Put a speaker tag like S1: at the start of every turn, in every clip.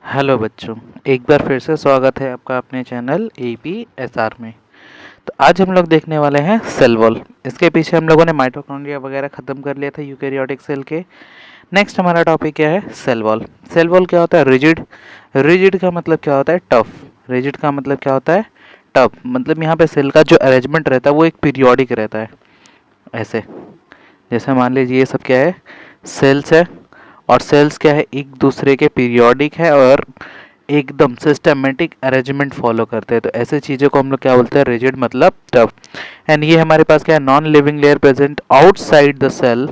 S1: Hello बच्चों, एक बार फिर से स्वागत है आपका अपने चैनल APSR में। तो आज हम लोग देखने वाले हैं सेल वॉल। इसके पीछे हम लोगों ने माइटोकॉन्ड्रिया वगैरह ख़त्म कर लिया था यूकेरियोटिक सेल के। नेक्स्ट हमारा टॉपिक क्या है? Cell wall. सेल वॉल क्या होता है? रिजिड। रिजिड का मतलब क्या होता है? टफ। रिजिड का मतलब क्या होता है? टफ। मतलब यहाँ पे सेल का जो अरेंजमेंट रहता है वो एक पीरियोडिक रहता है। ऐसे जैसे मान लीजिए ये सब क्या है? सेल्स है। और सेल्स क्या है? एक दूसरे के पीरियोडिक है और एकदम सिस्टमेटिक अरेंजमेंट फॉलो करते हैं। तो ऐसे चीज़ों को हम लोग क्या बोलते हैं? रिजिड मतलब टफ। एंड ये हमारे पास क्या है? Non living layer present outside the cell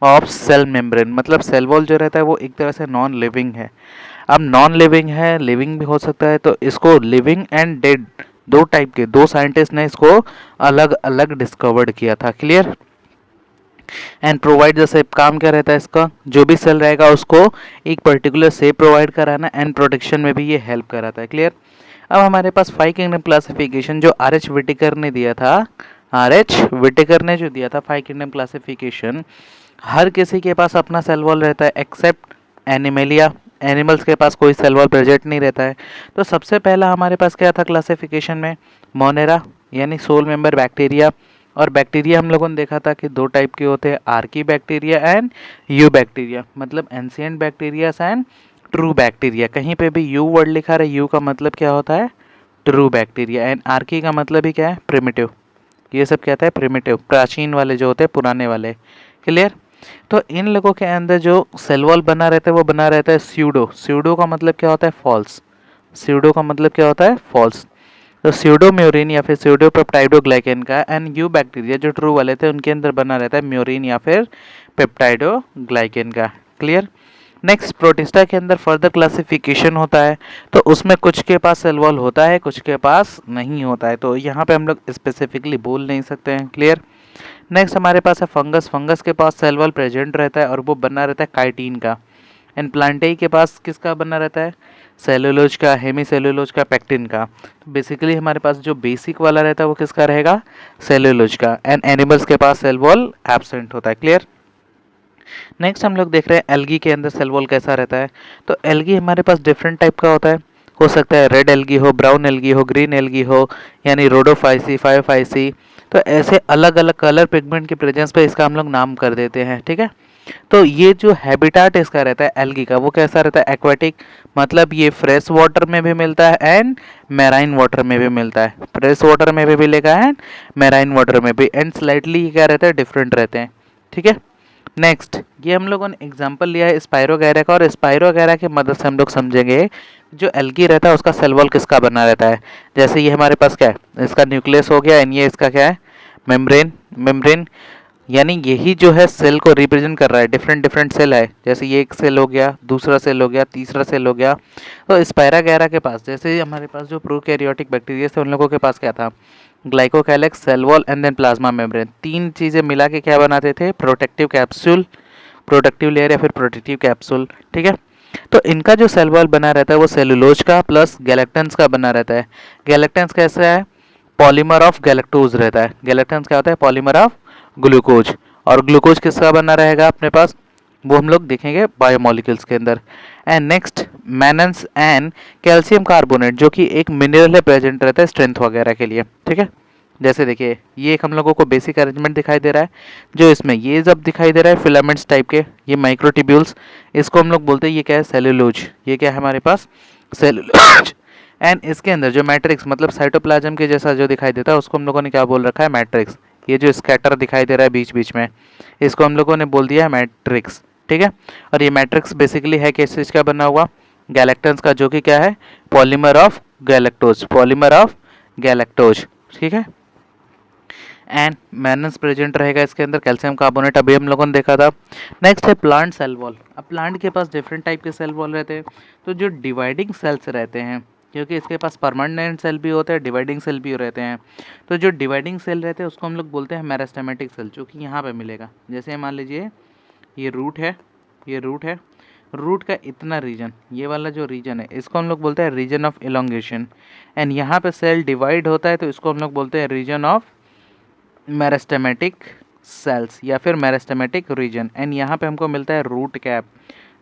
S1: of cell membrane. मतलब सेल वॉल जो रहता है वो एक तरह से नॉन लिविंग है। अब नॉन लिविंग है, लिविंग भी हो सकता है, तो इसको लिविंग एंड डेड दो टाइप के दो साइंटिस्ट ने इसको अलग अलग डिस्कवर्ड किया था। Clear? And provide the shape. काम क्या रहता है इसका? जो भी सेल रहेगा उसको एक पर्टिकुलर शेप प्रोवाइड कराना एंड प्रोटेक्शन में भी ये हेल्प कराता है। क्लियर? अब हमारे पास 5 किंगडम क्लासिफिकेशन जो RH विटिकर ने दिया था, RH विटिकर ने जो दिया था 5 किंगडम क्लासिफिकेशन, हर किसी के पास अपना सेल वॉल रहता है एक्सेप्ट एनिमेलिया। एनिमल्स के पास कोई सेल वॉल प्रेजेंट नहीं रहता है। तो सबसे पहला हमारे पास क्या था क्लासिफिकेशन में? मोनेरा यानी सोल मेंबर बैक्टीरिया। और बैक्टीरिया हम लोगों ने देखा था कि दो टाइप के होते हैं, archaebacteria and eubacteria. मतलब ancient bacteria and true bacteria. कहीं पे भी यू वर्ड लिखा रहे, यू का मतलब क्या होता है? True bacteria. एंड आर्की का मतलब ही क्या है? प्रिमिटिव। ये सब कहता है प्रिमिटिव, प्राचीन वाले जो होते हैं, पुराने वाले। क्लियर? तो इन लोगों के अंदर जो सेल वॉल बना रहता है वो बना रहता है स्यूडो। स्यूडो का मतलब क्या होता है? फॉल्स। स्यूडो का मतलब क्या होता है? फॉल्स। तो स्यूडोम्यूरिन या फिर स्यूडोपेप्टाइडोग्लाइकेन का एंड यू बैक्टीरिया जो ट्रू वाले थे उनके अंदर बना रहता है म्यूरिन या फिर पेप्टाइडोग्लाइकेन का। क्लियर? नेक्स्ट, प्रोटिस्टा के अंदर फर्दर क्लासिफिकेशन होता है। तो उसमें कुछ के पास सेल वॉल होता है, कुछ के पास नहीं होता है। तो यहाँ पे हम लोग स्पेसिफिकली बोल नहीं सकते हैं। क्लियर? नेक्स्ट हमारे पास है फंगस। फंगस के पास सेल वॉल प्रेजेंट रहता है और वो बना रहता है काइटिन का। एंड प्लांटेई के पास किसका बना रहता है? सेलुलोज का, हेमी सेलुलोज का, पेक्टिन का। तो बेसिकली हमारे पास जो बेसिक वाला रहता है वो किसका रहेगा? सेलुलोज का। एंड एनिमल्स के पास सेल वॉल एब्सेंट होता है। क्लियर? नेक्स्ट हम लोग देख रहे हैं एल्गी के अंदर सेल वॉल कैसा रहता है। तो एल्गी हमारे पास डिफरेंट टाइप का होता है। हो सकता है रेड एल्गी हो, ब्राउन एल्गी हो, ग्रीन एल्गी हो, यानी रोडोफाइसी, फायोफाइसी। तो ऐसे अलग अलग कलर पिगमेंट के प्रेजेंस पे इसका हम लोग नाम कर देते हैं। ठीक है? तो ये जो हैबिटाट इसका रहता है एल्गी का, वो कैसा रहता है? एक्वाटिक। मतलब ये फ्रेश वाटर में भी मिलता है एंड मैराइन वाटर में भी मिलता है। फ्रेश वाटर में भी मिलेगा एंड मैराइन वाटर में भी। एंड स्लाइटली क्या रहता है? डिफरेंट रहते हैं। ठीक है? नेक्स्ट, ये हम लोगों ने एग्जांपल लिया है स्पाइरोगैरा का, और स्पाइरोगैरा की मदद से हम लोग समझेंगे जो एल्गी रहता है उसका सेल वॉल किसका बना रहता है। जैसे ये हमारे पास क्या है? इसका न्यूक्लियस हो गया एंड ये इसका क्या है? मेम्ब्रेन। मेम्ब्रेन यानी यही जो है सेल को रिप्रेजेंट कर रहा है। डिफरेंट डिफरेंट सेल है, जैसे ये एक सेल हो गया, दूसरा सेल हो गया, तीसरा सेल हो गया। तो स्पाइरागैरा के पास, जैसे हमारे पास जो प्रोकैरियोटिक बैक्टीरिया थे उन लोगों के पास क्या था? Glycocalyx, cell wall and then plasma membrane. तीन चीज़ें मिला के क्या बनाते थे? प्रोटेक्टिव कैप्सूल, प्रोटेक्टिव लेयर या फिर प्रोटेक्टिव कैप्सूल। ठीक है? तो इनका जो सेल वॉल बना रहता है वो सेलुलोज का प्लस गैलेक्टेंस का बना रहता है। गैलेक्टेंस कैसा है? पॉलीमर ऑफ गैलेक्टोज रहता है। गैलेक्टेंस क्या होता है? Polymer of glucose. और ग्लूकोज किसका बना रहेगा अपने पास? वो हम लोग देखेंगे बायोमोलिक्यूल्स के अंदर। And next, mannans and calcium carbonate, जो कि एक मिनरल है, प्रेजेंट रहता है स्ट्रेंथ वगैरह के लिए। ठीक है? जैसे देखिए ये एक हम लोगों को बेसिक अरेंजमेंट दिखाई दे रहा है। जो इसमें ये जब दिखाई दे रहा है फिलामेंट्स टाइप के, ये माइक्रोट्यूब्यूल्स, इसको हम लोग बोलते हैं ये क्या है? सेलुलोज। ये क्या है हमारे पास? सेलुलोज। एंड इसके अंदर जो मैट्रिक्स मतलब साइटोप्लाज्म के जैसा जो दिखाई देता है उसको हम लोगों ने क्या बोल रखा है? मैट्रिक्स। ये जो स्कैटर दिखाई दे रहा है बीच बीच में, इसको हम लोगों ने बोल दिया है मैट्रिक्स। ठीक है? और ये मैट्रिक्स बेसिकली है किस चीज़ का बना हुआ? गैलेक्टन्स का, जो कि क्या है? Polymer of galactose. Polymer of galactose. ठीक है? एंड मैनस प्रेजेंट रहेगा इसके अंदर, कैल्शियम कार्बोनेट अभी हम लोगों ने देखा था। नेक्स्ट है प्लांट सेल वॉल। अब प्लांट के पास डिफरेंट टाइप के सेल वॉल रहते हैं। तो जो डिवाइडिंग सेल्स रहते हैं, क्योंकि इसके पास परमानेंट सेल भी होते हैं, डिवाइडिंग सेल भी रहते हैं। तो जो डिवाइडिंग सेल रहते हैं उसको हम लोग बोलते हैं मेरिस्टेमेटिक सेल, जो कि यहाँ पे मिलेगा। जैसे मान लीजिए ये रूट है, ये रूट है, रूट का इतना रीजन, ये वाला जो रीजन है इसको हम लोग बोलते हैं रीजन ऑफ इलोंगेशन। एंड यहाँ पे सेल डिवाइड होता है तो इसको हम लोग बोलते हैं रीजन ऑफ मेरिस्टेमेटिक सेल्स या फिर मेरिस्टेमेटिक रीजन। एंड यहाँ पे हमको मिलता है रूट कैप।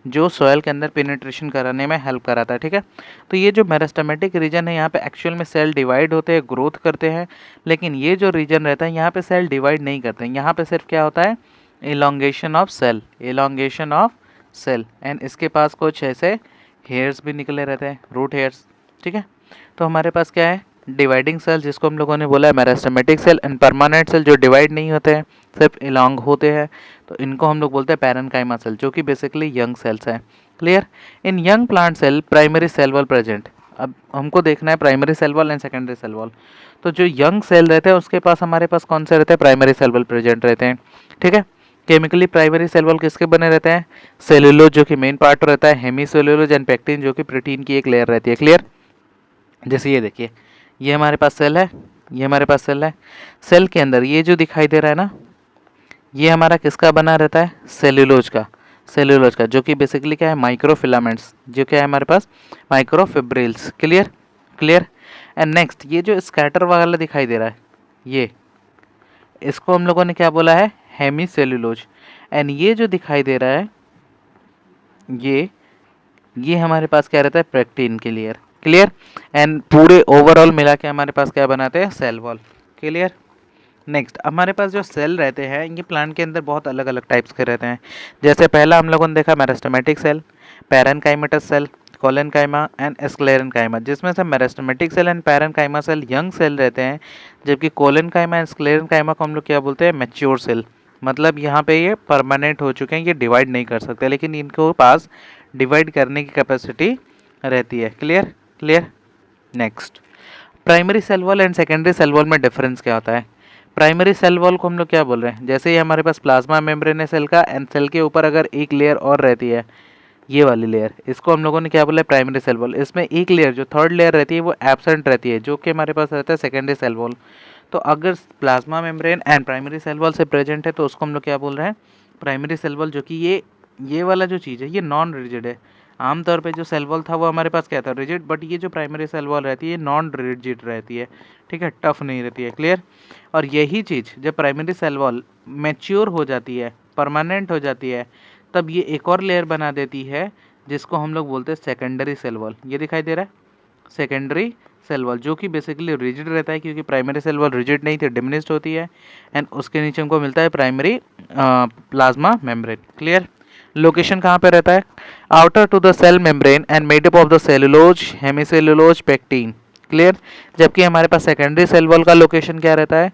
S1: जो सॉयल के अंदर पेनिट्रेशन कराने में हेल्प कराता है, ठीक है। तो ये जो मेरिस्टेमेटिक रीजन है यहाँ पे एक्चुअल में सेल डिवाइड होते हैं, ग्रोथ करते हैं, लेकिन ये जो रीजन रहता है यहाँ पे सेल डिवाइड नहीं करते हैं, यहाँ पे सिर्फ क्या होता है, elongation of cell, elongation of cell. And इसके पास कुछ ऐसे हेयर्स भी निकले रहते हैं, रूट हेयर्स, ठीक है। तो हमारे पास क्या है, डिवाइडिंग सेल, जिसको हम लोगों ने बोला है meristematic cell, and permanent cell जो डिवाइड नहीं होते हैं, सिर्फ इलोंग होते हैं, तो इनको हम लोग बोलते हैं पैरेन्काइमा सेल, जो कि बेसिकली यंग सेल्स हैं। Clear. In young plant cell primary cell wall present. अब हमको देखना है primary cell wall and secondary cell wall. तो जो यंग सेल रहते हैं उसके पास हमारे पास कौन से रहते हैं, प्राइमरी सेल वॉल प्रेजेंट रहते हैं, ठीक है। केमिकली प्राइमरी सेल वॉल किसके बने रहते हैं, सेलुलोज जो कि मेन पार्ट रहता है, हेमी सेलुलोज एंड पेक्टिन जो कि प्रोटीन की एक लेयर रहती है। क्लियर। जैसे ये देखिए, ये हमारे पास सेल है, ये हमारे पास सेल है, सेल के अंदर ये जो दिखाई दे रहा है ना, ये हमारा किसका बना रहता है, सेल्यूलोज का, सेल्यूलोज का, जो कि बेसिकली क्या है, माइक्रोफिलामेंट्स, जो क्या है हमारे पास, microfibrils. Clear, clear. And next ये जो स्कैटर वाला दिखाई दे रहा है, ये इसको हम लोगों ने क्या बोला है, हेमी सेल्यूलोज। एंड ये जो दिखाई दे रहा है, ये हमारे पास क्या रहता है, पेक्टिन की लेयर। क्लियर। एंड पूरे ओवरऑल मिला के हमारे पास क्या बनाते हैं, सेल वॉल। क्लियर। नेक्स्ट हमारे पास जो सेल रहते हैं ये प्लांट के अंदर बहुत अलग अलग टाइप्स के रहते हैं। जैसे पहला हम लोगों ने देखा meristematic cell, parenchymatous cell, collenchyma and sclerenchyma, जिसमें से meristematic cell and parenchyma cell young cell रहते हैं, जबकि कोलेनकाइमा एंड स्क्लेरेनकाइमा को हम लोग क्या बोलते हैं, मैच्योर सेल। मतलब यहाँ पे ये परमानेंट हो चुके हैं, ये डिवाइड नहीं कर सकते, लेकिन इनको पास डिवाइड करने की कैपेसिटी रहती है। Clear, clear. Next primary cell wall and secondary cell wall में डिफरेंस क्या होता है। प्राइमरी सेल वॉल को हम लोग क्या बोल रहे हैं, जैसे ये हमारे पास प्लाज्मा मेम्ब्रेन है सेल का, एंड सेल के ऊपर अगर एक लेयर और रहती है, ये वाली लेयर, इसको हम लोगों ने क्या बोला है, प्राइमरी सेल वॉल। इसमें एक लेयर जो थर्ड लेयर रहती है वो एब्सेंट रहती है, जो कि हमारे पास रहता है सेकेंडरी सेल वॉल। तो अगर plasma membrane and primary cell wall से प्रेजेंट है तो उसको हम लोग क्या बोल रहे हैं, प्राइमरी सेल वॉल, जो कि ये वाला जो चीज़ है ये नॉन रिजिड है। आमतौर पे जो सेल वॉल था वो हमारे पास क्या था, रिजिड, बट ये जो प्राइमरी सेल वॉल रहती है नॉन रिजिड रहती है, ठीक है, टफ नहीं रहती है। क्लियर। और यही चीज़ जब प्राइमरी सेल वॉल मैच्योर हो जाती है, परमानेंट हो जाती है, तब ये एक और लेयर बना देती है जिसको हम लोग बोलते हैं सेकेंडरी सेल वॉल। ये दिखाई दे रहा है, सेकेंडरी सेल वॉल, जो कि बेसिकली रिजिड रहता है, क्योंकि प्राइमरी सेल वॉल रिजिड नहीं थी, डिमिनिश्ड होती है। एंड उसके नीचे हमको मिलता है primary plasma membrane. Clear. Location कहाँ पे रहता है, outer to the cell membrane and made up of the cellulose, hemicellulose, pectin. Clear. जबकि हमारे पास सेकेंडरी सेल वॉल का लोकेशन क्या रहता है,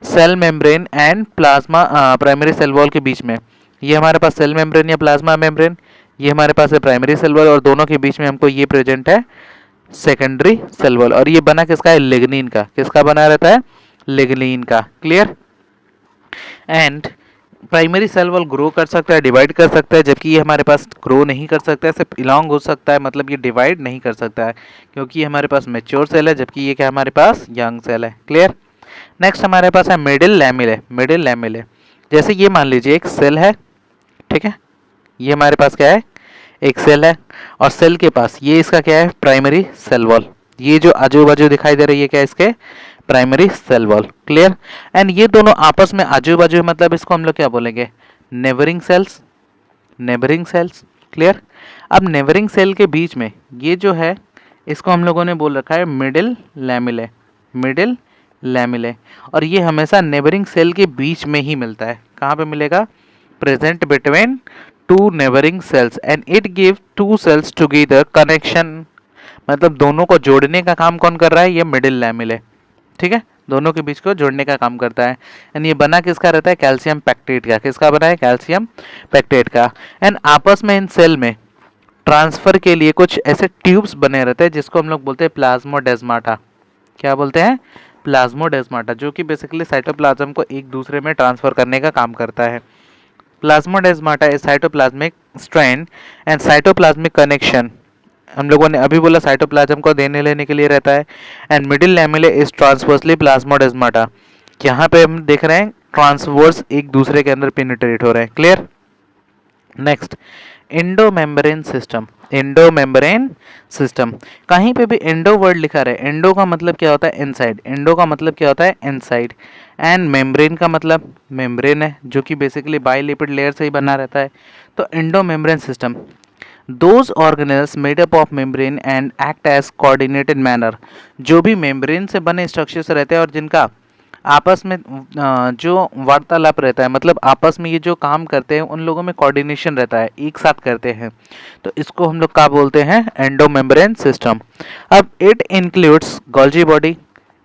S1: cell membrane and plasma primary cell wall के बीच में। ये हमारे पास सेल मेम्ब्रेन या प्लाज्मा मेम्ब्रेन, ये हमारे पास है प्राइमरी सेल वॉल, और दोनों के बीच में हमको ये प्रेजेंट है सेकेंडरी सेल वॉल। और ये बना किसका है, लिग्निन का। किसका बना रहता है, लिग्निन का। Clear. And primary cell wall grow कर सकता है, डिवाइड कर सकता है, जबकि ये हमारे पास ग्रो नहीं कर सकता है, सिर्फ इलोंग हो सकता है, मतलब ये डिवाइड नहीं कर सकता है, क्योंकि ये हमारे पास मैच्योर सेल है, जबकि ये क्या हमारे पास यंग सेल है। क्लियर। नेक्स्ट हमारे पास है मिडिल लैमेले, मिडिल लैमेले। जैसे ये मान लीजिए एक सेल है, ठीक है, ये हमारे पास क्या है, एक सेल है, और सेल के पास ये इसका क्या है, प्राइमरी सेल वॉल। ये जो आजू बाजू दिखाई दे रही है क्या, इसके primary cell wall. Clear. And ये दोनों आपस में आजू बाजू, मतलब इसको हम लोग क्या बोलेंगे, neighbouring cells, neighbouring cells. Clear. अब नेबरिंग सेल के बीच में ये जो है, इसको हम लोगों ने बोल रखा है मिडिल लैमेले, मिडिल लैमेले। और ये हमेशा नेबरिंग सेल के बीच में ही मिलता है। कहाँ पे मिलेगा, present between two neighbouring cells and it give to cells together connection. मतलब दोनों को जोड़ने का काम कौन कर रहा है, ये मिडिल लैमेले, ठीक है, दोनों के बीच को जोड़ने का काम करता है। एंड ये बना किसका रहता है, कैल्शियम पैक्टेट का। किसका बना है, कैल्शियम पैक्टेट का। एंड आपस में इन सेल में ट्रांसफर के लिए कुछ ऐसे ट्यूब्स बने रहते हैं जिसको हम लोग बोलते हैं प्लाज्मोडेस्माटा। क्या बोलते हैं, प्लाज्मोडेस्माटा, जो कि बेसिकली साइटोप्लाज्म को एक दूसरे में ट्रांसफर करने का काम करता है। Plasmodesmata is cytoplasmic strand and cytoplasmic connection. हम लोगों ने अभी बोला साइटोप्लाज्म को देने लेने के लिए रहता है। And middle lamellae is transversely plasmodesmata. यहाँ पे हम देख रहे हैं ट्रांसवर्स एक दूसरे के अंदर पेनिट्रेट हो रहे हैं। Clear. Next endomembrane system, endomembrane system. कहीं पे भी एंडो वर्ड लिखा रहे, एंडो का मतलब क्या होता है, इनसाइड, एंडो का मतलब क्या होता है, इनसाइड, एंड मेम्ब्रेन का मतलब मेम्ब्रेन है, जो कि बेसिकली बाइलिपिड लेयर से ही बना रहता है। तो endomembrane system, those organelles made up of membrane and act as coordinated manner. जो भी मेम्ब्रेन से बने स्ट्रक्चर्स रहते हैं और जिनका आपस में जो वार्तालाप रहता है, मतलब आपस में ये जो काम करते हैं उन लोगों में कोऑर्डिनेशन रहता है, एक साथ करते हैं, तो इसको हम लोग क्या बोलते हैं, एंडोमेम्ब्रेन सिस्टम। अब it includes Golgi body,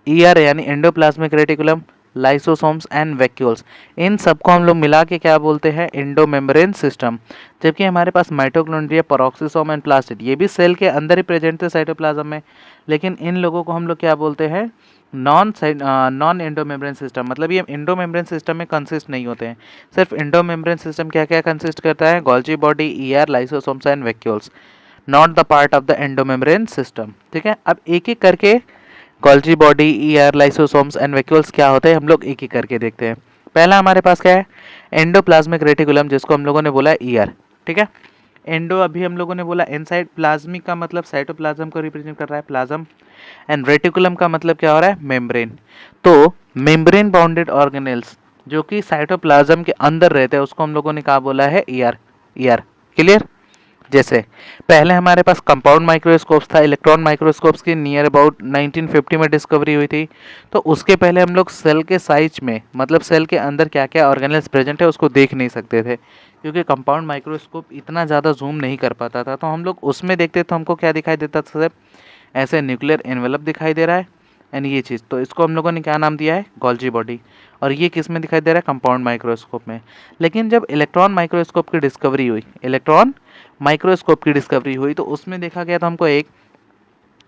S1: ER यानी endoplasmic reticulum, lysosomes and vacuoles. इन सबको हम लोग मिला के क्या बोलते हैं, एंडोमेम्ब्रेन सिस्टम। जबकि हमारे पास माइटोकॉन्ड्रिया, पेरोक्सिसोम एंड प्लास्टिड, ये भी सेल के अंदर ही प्रेजेंट थे साइटोप्लाज्म में, लेकिन इन लोगों को हम लोग क्या बोलते हैं, नॉन एंडोमेम्ब्रेन सिस्टम। मतलब ये एंडोमेम्ब्रेन सिस्टम में कंसिस्ट नहीं होते हैं। सिर्फ एंडोमेम्ब्रेन सिस्टम क्या क्या कंसिस्ट करता है, Golgi body, ER, lysosomes and vacuoles, not the part of the endomembrane system. ठीक है, अब एक एक करके Golgi body, ER, lysosomes and vacuoles क्या होते हैं हम लोग एक एक करके देखते हैं। पहला हमारे पास क्या है, एंडोप्लाज्मिक रेटिकुलम, जिसको हम लोगों ने बोला है ईआर। ठीक है, एंडो अभी हम लोगों ने बोला इनसाइड, प्लाज्मिक का मतलब साइटोप्लाज्म को रिप्रेजेंट कर रहा है, प्लाज्म, एंड रेटिकुलम का मतलब क्या हो रहा है, मेम्ब्रेन। तो मेम्ब्रेन बाउंडेड ऑर्गेनेल्स जो कि साइटोप्लाज्म के अंदर रहते हैं उसको हम लोगों ने कहा बोला है ईआर। ER clear. जैसे पहले हमारे पास कंपाउंड माइक्रोस्कोप्स था, इलेक्ट्रॉन माइक्रोस्कोप्स की नियर अबाउट 1950 में डिस्कवरी हुई थी। तो उसके पहले हम लोग सेल के साइज में, मतलब सेल के अंदर क्या क्या ऑर्गेनेल्स प्रेजेंट है उसको देख नहीं सकते थे, क्योंकि कंपाउंड माइक्रोस्कोप इतना ज़्यादा जूम नहीं कर पाता था। तो हम लोग उसमें देखते तो हमको क्या दिखाई देता था, सिर्फ ऐसे न्यूक्लियर एनवेलप दिखाई दे रहा है एंड ये चीज़, तो इसको हम लोगों ने क्या नाम दिया है, गोल्जी बॉडी। और ये किस में दिखाई दे रहा है, कंपाउंड माइक्रोस्कोप में। लेकिन जब इलेक्ट्रॉन माइक्रोस्कोप की डिस्कवरी हुई, इलेक्ट्रॉन माइक्रोस्कोप की डिस्कवरी हुई, तो उसमें देखा गया तो हमको एक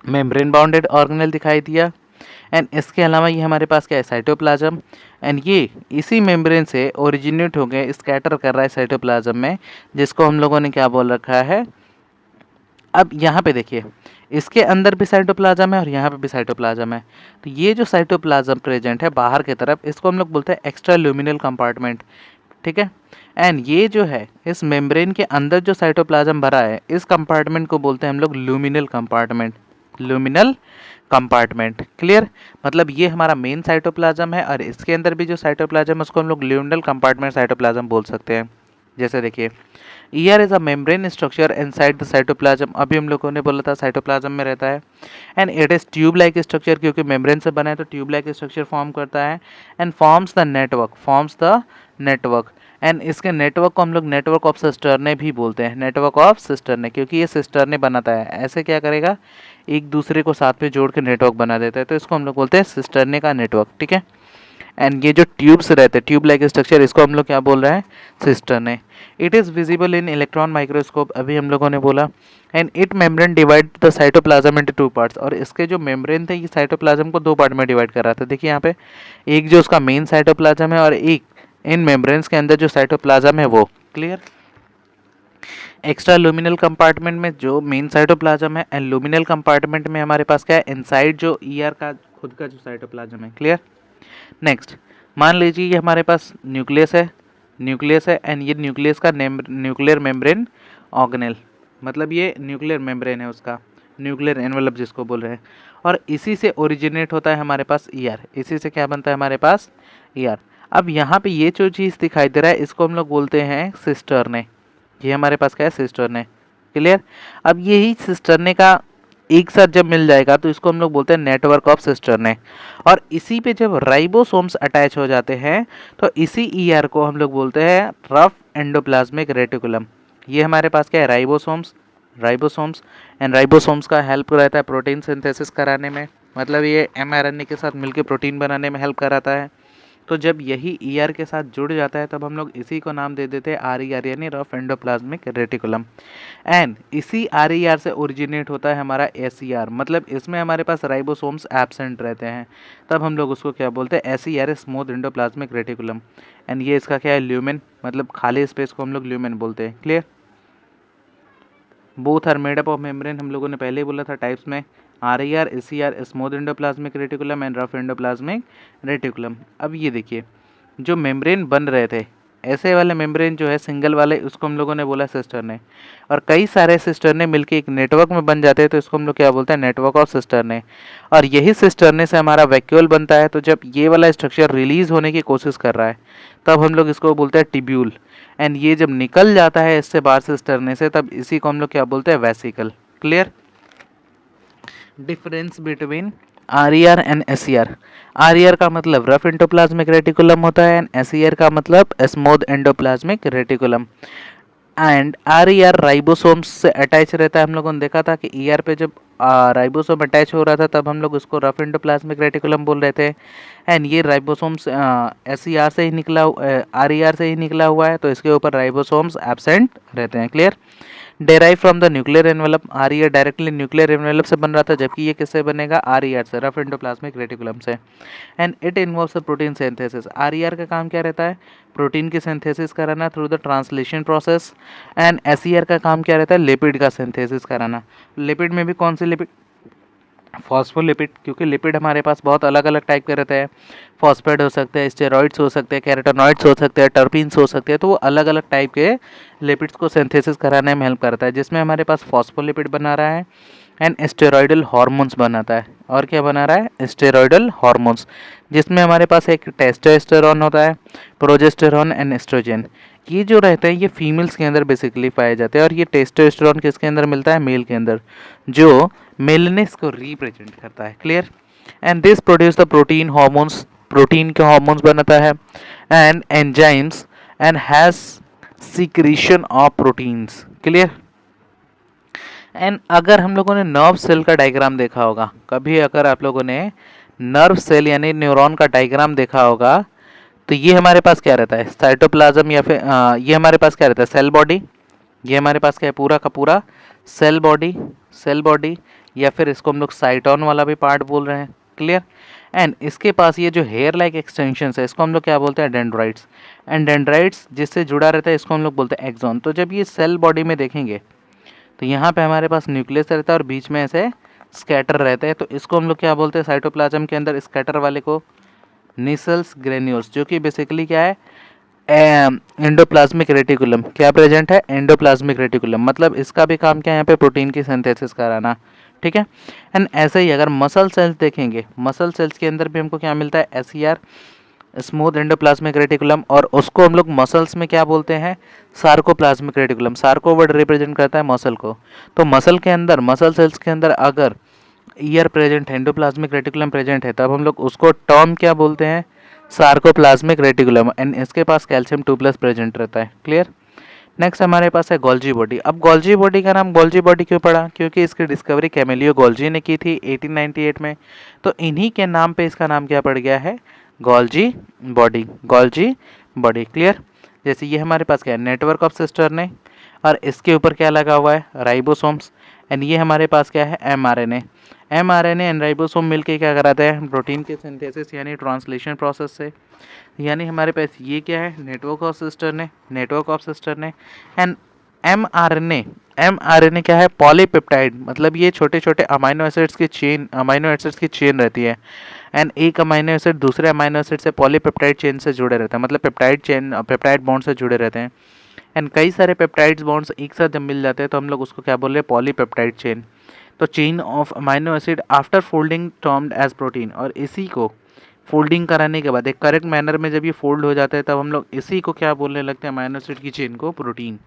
S1: मेम्ब्रेन बाउंडेड ऑर्गेनेल दिखाई दिया। एंड इसके अलावा ये हमारे पास क्या है, साइटोप्लाज्म, एंड ये इसी मेम्ब्रेन से ओरिजिनेट हो गए, स्कैटर कर रहा है साइटोप्लाज्म में, जिसको हम लोगों ने क्या बोल रखा है। अब यहाँ पे देखिए, इसके अंदर भी साइटोप्लाज्म है और यहाँ पे भी साइटोप्लाज्म है। तो ये जो साइटोप्लाज्म प्रेजेंट है बाहर की तरफ, इसको हम लोग बोलते हैं एक्स्ट्रा ल्यूमिनल कंपार्टमेंट। ठीक है, एंड ये जो है इस मेम्ब्रेन के अंदर जो साइटोप्लाज्म भरा है, इस कंपार्टमेंट को बोलते हैं हम लोग luminal compartment. Luminal compartment clear. मतलब ये हमारा मेन साइटोप्लाज्म है और इसके अंदर भी जो साइटोप्लाज्म है उसको हम लोग ल्यूमिनल कंपार्टमेंट साइटोप्लाज्म बोल सकते हैं। जैसे देखिए, year is a membrane structure inside the cytoplasm, अभी हम लोगों ने बोला था साइटोप्लाज्म में रहता है। And it is tube like structure, क्योंकि मेम्ब्रेन से बना है तो ट्यूब लाइक स्ट्रक्चर फॉर्म करता है। And forms the network. And इसके नेटवर्क को हम लोग नेटवर्क ऑफ सिस्टर्ने भी बोलते हैं, नेटवर्क ऑफ सिस्टर्ने, क्योंकि ये सिस्टर्ने बनाता है, ऐसे क्या करेगा, एक दूसरे को साथ में जोड़ के नेटवर्क बना देता है, तो इसको हम लोग बोलते हैं सिस्टर्ने का नेटवर्क। ठीक है, एंड ये जो ट्यूब्स रहते हैं, ट्यूब लाइक स्ट्रक्चर, इसको हम लोग क्या बोल रहे हैं, cisternae. It is visible in electron microscope, अभी हम लोगों ने बोला। And it membrane divide the cytoplasm into two parts, और इसके जो मेम्ब्रेन थे ये साइटोप्लाज्म को दो पार्ट में डिवाइड कर रहा था। देखिए यहाँ पे एक जो उसका मेन साइटोप्लाज्म है और एक इन मेम्ब्रेन्स के अंदर जो साइटोप्लाज्म है वो। क्लियर। एक्स्ट्रा लुमिनल कंपार्टमेंट में जो मेन साइटोप्लाज्म है एंड लुमिनल कंपार्टमेंट में हमारे पास क्या है, इनसाइड जो ईआर का खुद का जो साइटोप्लाज्म है। क्लियर। नेक्स्ट, मान लीजिए ये हमारे पास न्यूक्लियस है एंड ये न्यूक्लियस का न्यूक्लियर मेम्ब्रेन ऑर्गेनेल, मतलब ये न्यूक्लियर मेम्ब्रेन है उसका, न्यूक्लियर एनवेलप जिसको बोल रहे हैं। और इसी से ओरिजिनेट होता है हमारे पास ईआर, इसी से क्या बनता है हमारे पास, ईआर। अब यहाँ पे ये जो चीज़ दिखाई दे रहा है इसको हम लोग बोलते हैं सिस्टर्ने। ये हमारे पास क्या है, सिस्टर्ने। क्लियर। अब यही सिस्टर्ने का एक साथ जब मिल जाएगा तो इसको हम लोग बोलते हैं नेटवर्क ऑफ सिस्टर्ने। और इसी पे जब राइबोसोम्स अटैच हो जाते हैं तो इसी ईआर को हम लोग बोलते हैं रफ एंडोप्लाज्मिक रेटिकुलम। ये हमारे पास क्या है, राइबोसोम्स एंड राइबोसोम्स का हेल्प रहता है प्रोटीन सिंथेसिस कराने में, मतलब ये एमआरएनए के साथ मिलकर प्रोटीन बनाने में हेल्प कराता है। तो जब यही ईआर के साथ जुड़ जाता है तब हम लोग इसी को नाम दे देते हैं आरईआर, यानी रफ एंडोप्लाज्मिक रेटिकुलम। एंड इसी आरईआर से ओरिजिनेट होता है हमारा एसईआर, मतलब इसमें हमारे पास राइबोसोम्स एब्सेंट रहते हैं, तब हम लोग उसको क्या बोलते हैं, SER, smooth endoplasmic reticulum. And ये इसका क्या है, ल्यूमेन, मतलब खाली स्पेस को हम लोग ल्यूमेन बोलते हैं। Clear. Both are made up of membrane, हम लोगों ने पहले ही बोला था टाइप्स में, RER, SER, smooth endoplasmic reticulum and rough endoplasmic reticulum. अब ये देखिए, जो मेम्ब्रेन बन रहे थे ऐसे वाले मेम्ब्रेन जो है सिंगल वाले, उसको हम लोगों ने बोला सिस्टर्ने। और कई सारे सिस्टर्ने मिलके एक नेटवर्क में बन जाते हैं, तो इसको हम लोग क्या बोलते हैं, नेटवर्क ऑफ सिस्टर्ने। और यही सिस्टर्ने से हमारा वैक्यूल बनता है। तो जब ये वाला स्ट्रक्चर रिलीज होने की कोशिश कर रहा है तब हम लोग इसको बोलते हैं टिब्यूल। एंड ये जब निकल जाता है इससे बाहर सिस्टर्ने से, तब इसी को हम लोग क्या बोलते हैं, vesicle. Clear? Difference between RER and SER। RER का मतलब रफ एंडोप्लाज्मिक रेटिकुलम होता है, एंड SER का मतलब smooth endoplasmic reticulum. And RER ribosomes से अटैच रहता है। हम लोगों ने देखा था कि ER पे जब राइबोसोम अटैच हो रहा था तब हम लोग उसको रफ एंडोप्लाज्मिक रेटिकुलम बोल रहे थे। एंड ये राइबोसोम्स SER से ही निकला, RER से ही निकला हुआ है, तो इसके ऊपर राइबोसोम्स एब्सेंट रहते हैं। Clear? Derive from the nuclear envelope. RER directly nuclear envelope से बन रहा था, जबकि ये किससे बनेगा, RER से, रफ एंडोप्लाज्मिक रेटिकुलम से। And it involves the protein synthesis. RER का काम क्या रहता है, प्रोटीन की सिंथेसिस कराना through the translation process. And SER का काम क्या रहता है, लिपिड का सिंथेसिस कराना। लिपिड में भी कौन सी लिपिड, फॉस्फोलिपिड, क्योंकि लिपिड हमारे पास बहुत अलग अलग टाइप के रहते हैं। फॉस्फेट हो सकते हैं, स्टेरॉइड्स हो सकते हैं, कैरोटेनॉइड्स हो सकते हैं, टर्पीन्स हो सकते हैं। तो वो अलग अलग टाइप के लिपिड्स को सिंथेसिस कराने में हेल्प करता है, जिसमें हमारे पास फॉस्फोलिपिड बना रहा है एंड स्टेरॉइडल हार्मोन्स बनाता है। और क्या बना रहा है, स्टेरॉइडल हार्मोन्स, जिसमें हमारे पास एक टेस्टोस्टेरोन होता है, प्रोजेस्टेरोन एंड एस्ट्रोजन। ये जो रहते हैं ये फीमेल्स के अंदर बेसिकली पाए जाते हैं। और ये टेस्टोस्टेरोन किसके अंदर मिलता है, मेल के अंदर, जो मेलनेस को रिप्रेजेंट करता है। Clear? And this produce the protein hormones, protein के हार्मोन्स बनाता है, and enzymes, and has secretion of proteins. Clear? And अगर हम लोगों ने नर्व सेल का डायग्राम देखा होगा कभी, अगर आप लोगों ने नर्व सेल यानी न्यूरॉन का डायग्राम देखा होगा, तो ये हमारे पास क्या रहता है, साइटोप्लाज्म, या फिर ये हमारे पास क्या रहता है, सेल बॉडी। ये हमारे पास क्या है, पूरा का पूरा सेल बॉडी, सेल बॉडी, या फिर इसको हम लोग साइटोन वाला भी पार्ट बोल रहे हैं। क्लियर? एंड इसके पास ये जो हेयर लाइक एक्सटेंशन है, इसको हम लोग क्या बोलते हैं, डेंड्राइट्स। एंड डेंड्राइट्स जिससे जुड़ा रहता है इसको हम लोग बोलते हैं एक्सॉन। तो जब ये सेल बॉडी में देखेंगे तो यहाँ पे हमारे पास न्यूक्लियस रहता है और बीच में ऐसे स्कैटर रहते हैं, तो इसको हम लोग क्या बोलते हैं, साइटोप्लाज्म के अंदर स्कैटर वाले को निसल्स ग्रेन्यूल्स, जो कि बेसिकली क्या है, एंडोप्लाज्मिक रेटिकुलम। क्या प्रेजेंट है, एंडोप्लाज्मिक रेटिकुलम, मतलब इसका भी काम क्या है, यहाँ पे प्रोटीन की सिंथेसिस कराना। ठीक है? एंड ऐसे ही अगर मसल सेल्स देखेंगे, मसल सेल्स के अंदर भी हमको क्या मिलता है, SER, स्मूथ एंडोप्लाज्मिक रेटिकुलम, और उसको हम लोग मसल्स में क्या बोलते हैं, sarcoplasmic reticulum. Sarco word represent करता है मसल को। तो मसल के अंदर, मसल सेल्स के अंदर अगर ईयर प्रेजेंट है, एंडोप्लाज्मिक रेटिकुलम प्रेजेंट है, तब हम लोग उसको टर्म क्या बोलते हैं, सार्कोप्लाज्मिक रेटिकुलम। एंड इसके पास कैल्शियम 2+ प्रेजेंट रहता है। क्लियर? नेक्स्ट हमारे पास है गोल्जी बॉडी। अब गोल्जी बॉडी का नाम गोल्जी बॉडी क्यों पड़ा, क्योंकि इसकी डिस्कवरी कैमेलियो गोल्जी ने की थी 1898 में। तो इन्हीं के नाम पे इसका नाम क्या पड़ गया है, Golgi body, Golgi body. Clear? जैसे ये हमारे पास क्या है, नेटवर्क ऑफ सिस्टर्ने, और इसके ऊपर क्या लगा हुआ है, राइबोसोम्स। एंड ये हमारे पास क्या है, mRNA। mRNA एंड राइबोसोम मिलके क्या कराते हैं, प्रोटीन के सिंथेसिस यानी ट्रांसलेशन प्रोसेस से। यानी हमारे पास ये क्या है, network of cisternae, network of cisternae. And mRNA क्या है, पॉलीपेप्टाइड, मतलब ये छोटे छोटे अमाइनो एसिड्स की चेन, अमाइनो एसिड्स की चेन रहती है। एंड एक अमाइनो एसिड दूसरे अमाइनो एसिड से पॉलीपेप्टाइड चेन से जुड़े रहते हैं, मतलब पेप्टाइड चेन, पेप्टाइड बॉन्ड से जुड़े रहते हैं। एंड कई सारे पेप्टाइड्स बॉन्ड्स एक साथ जब मिल जाते हैं तो हम लोग उसको क्या बोल रहे हैं, पॉलीपेप्टाइड चेन। तो chain of amino acid after folding termed as protein. और इसी को फोल्डिंग कराने के बाद एक करेक्ट मैनर में जब ये फोल्ड हो जाता है तब हम लोग इसी को क्या बोलने लगते हैं, अमाइनो एसिड की चेन को, प्रोटीन।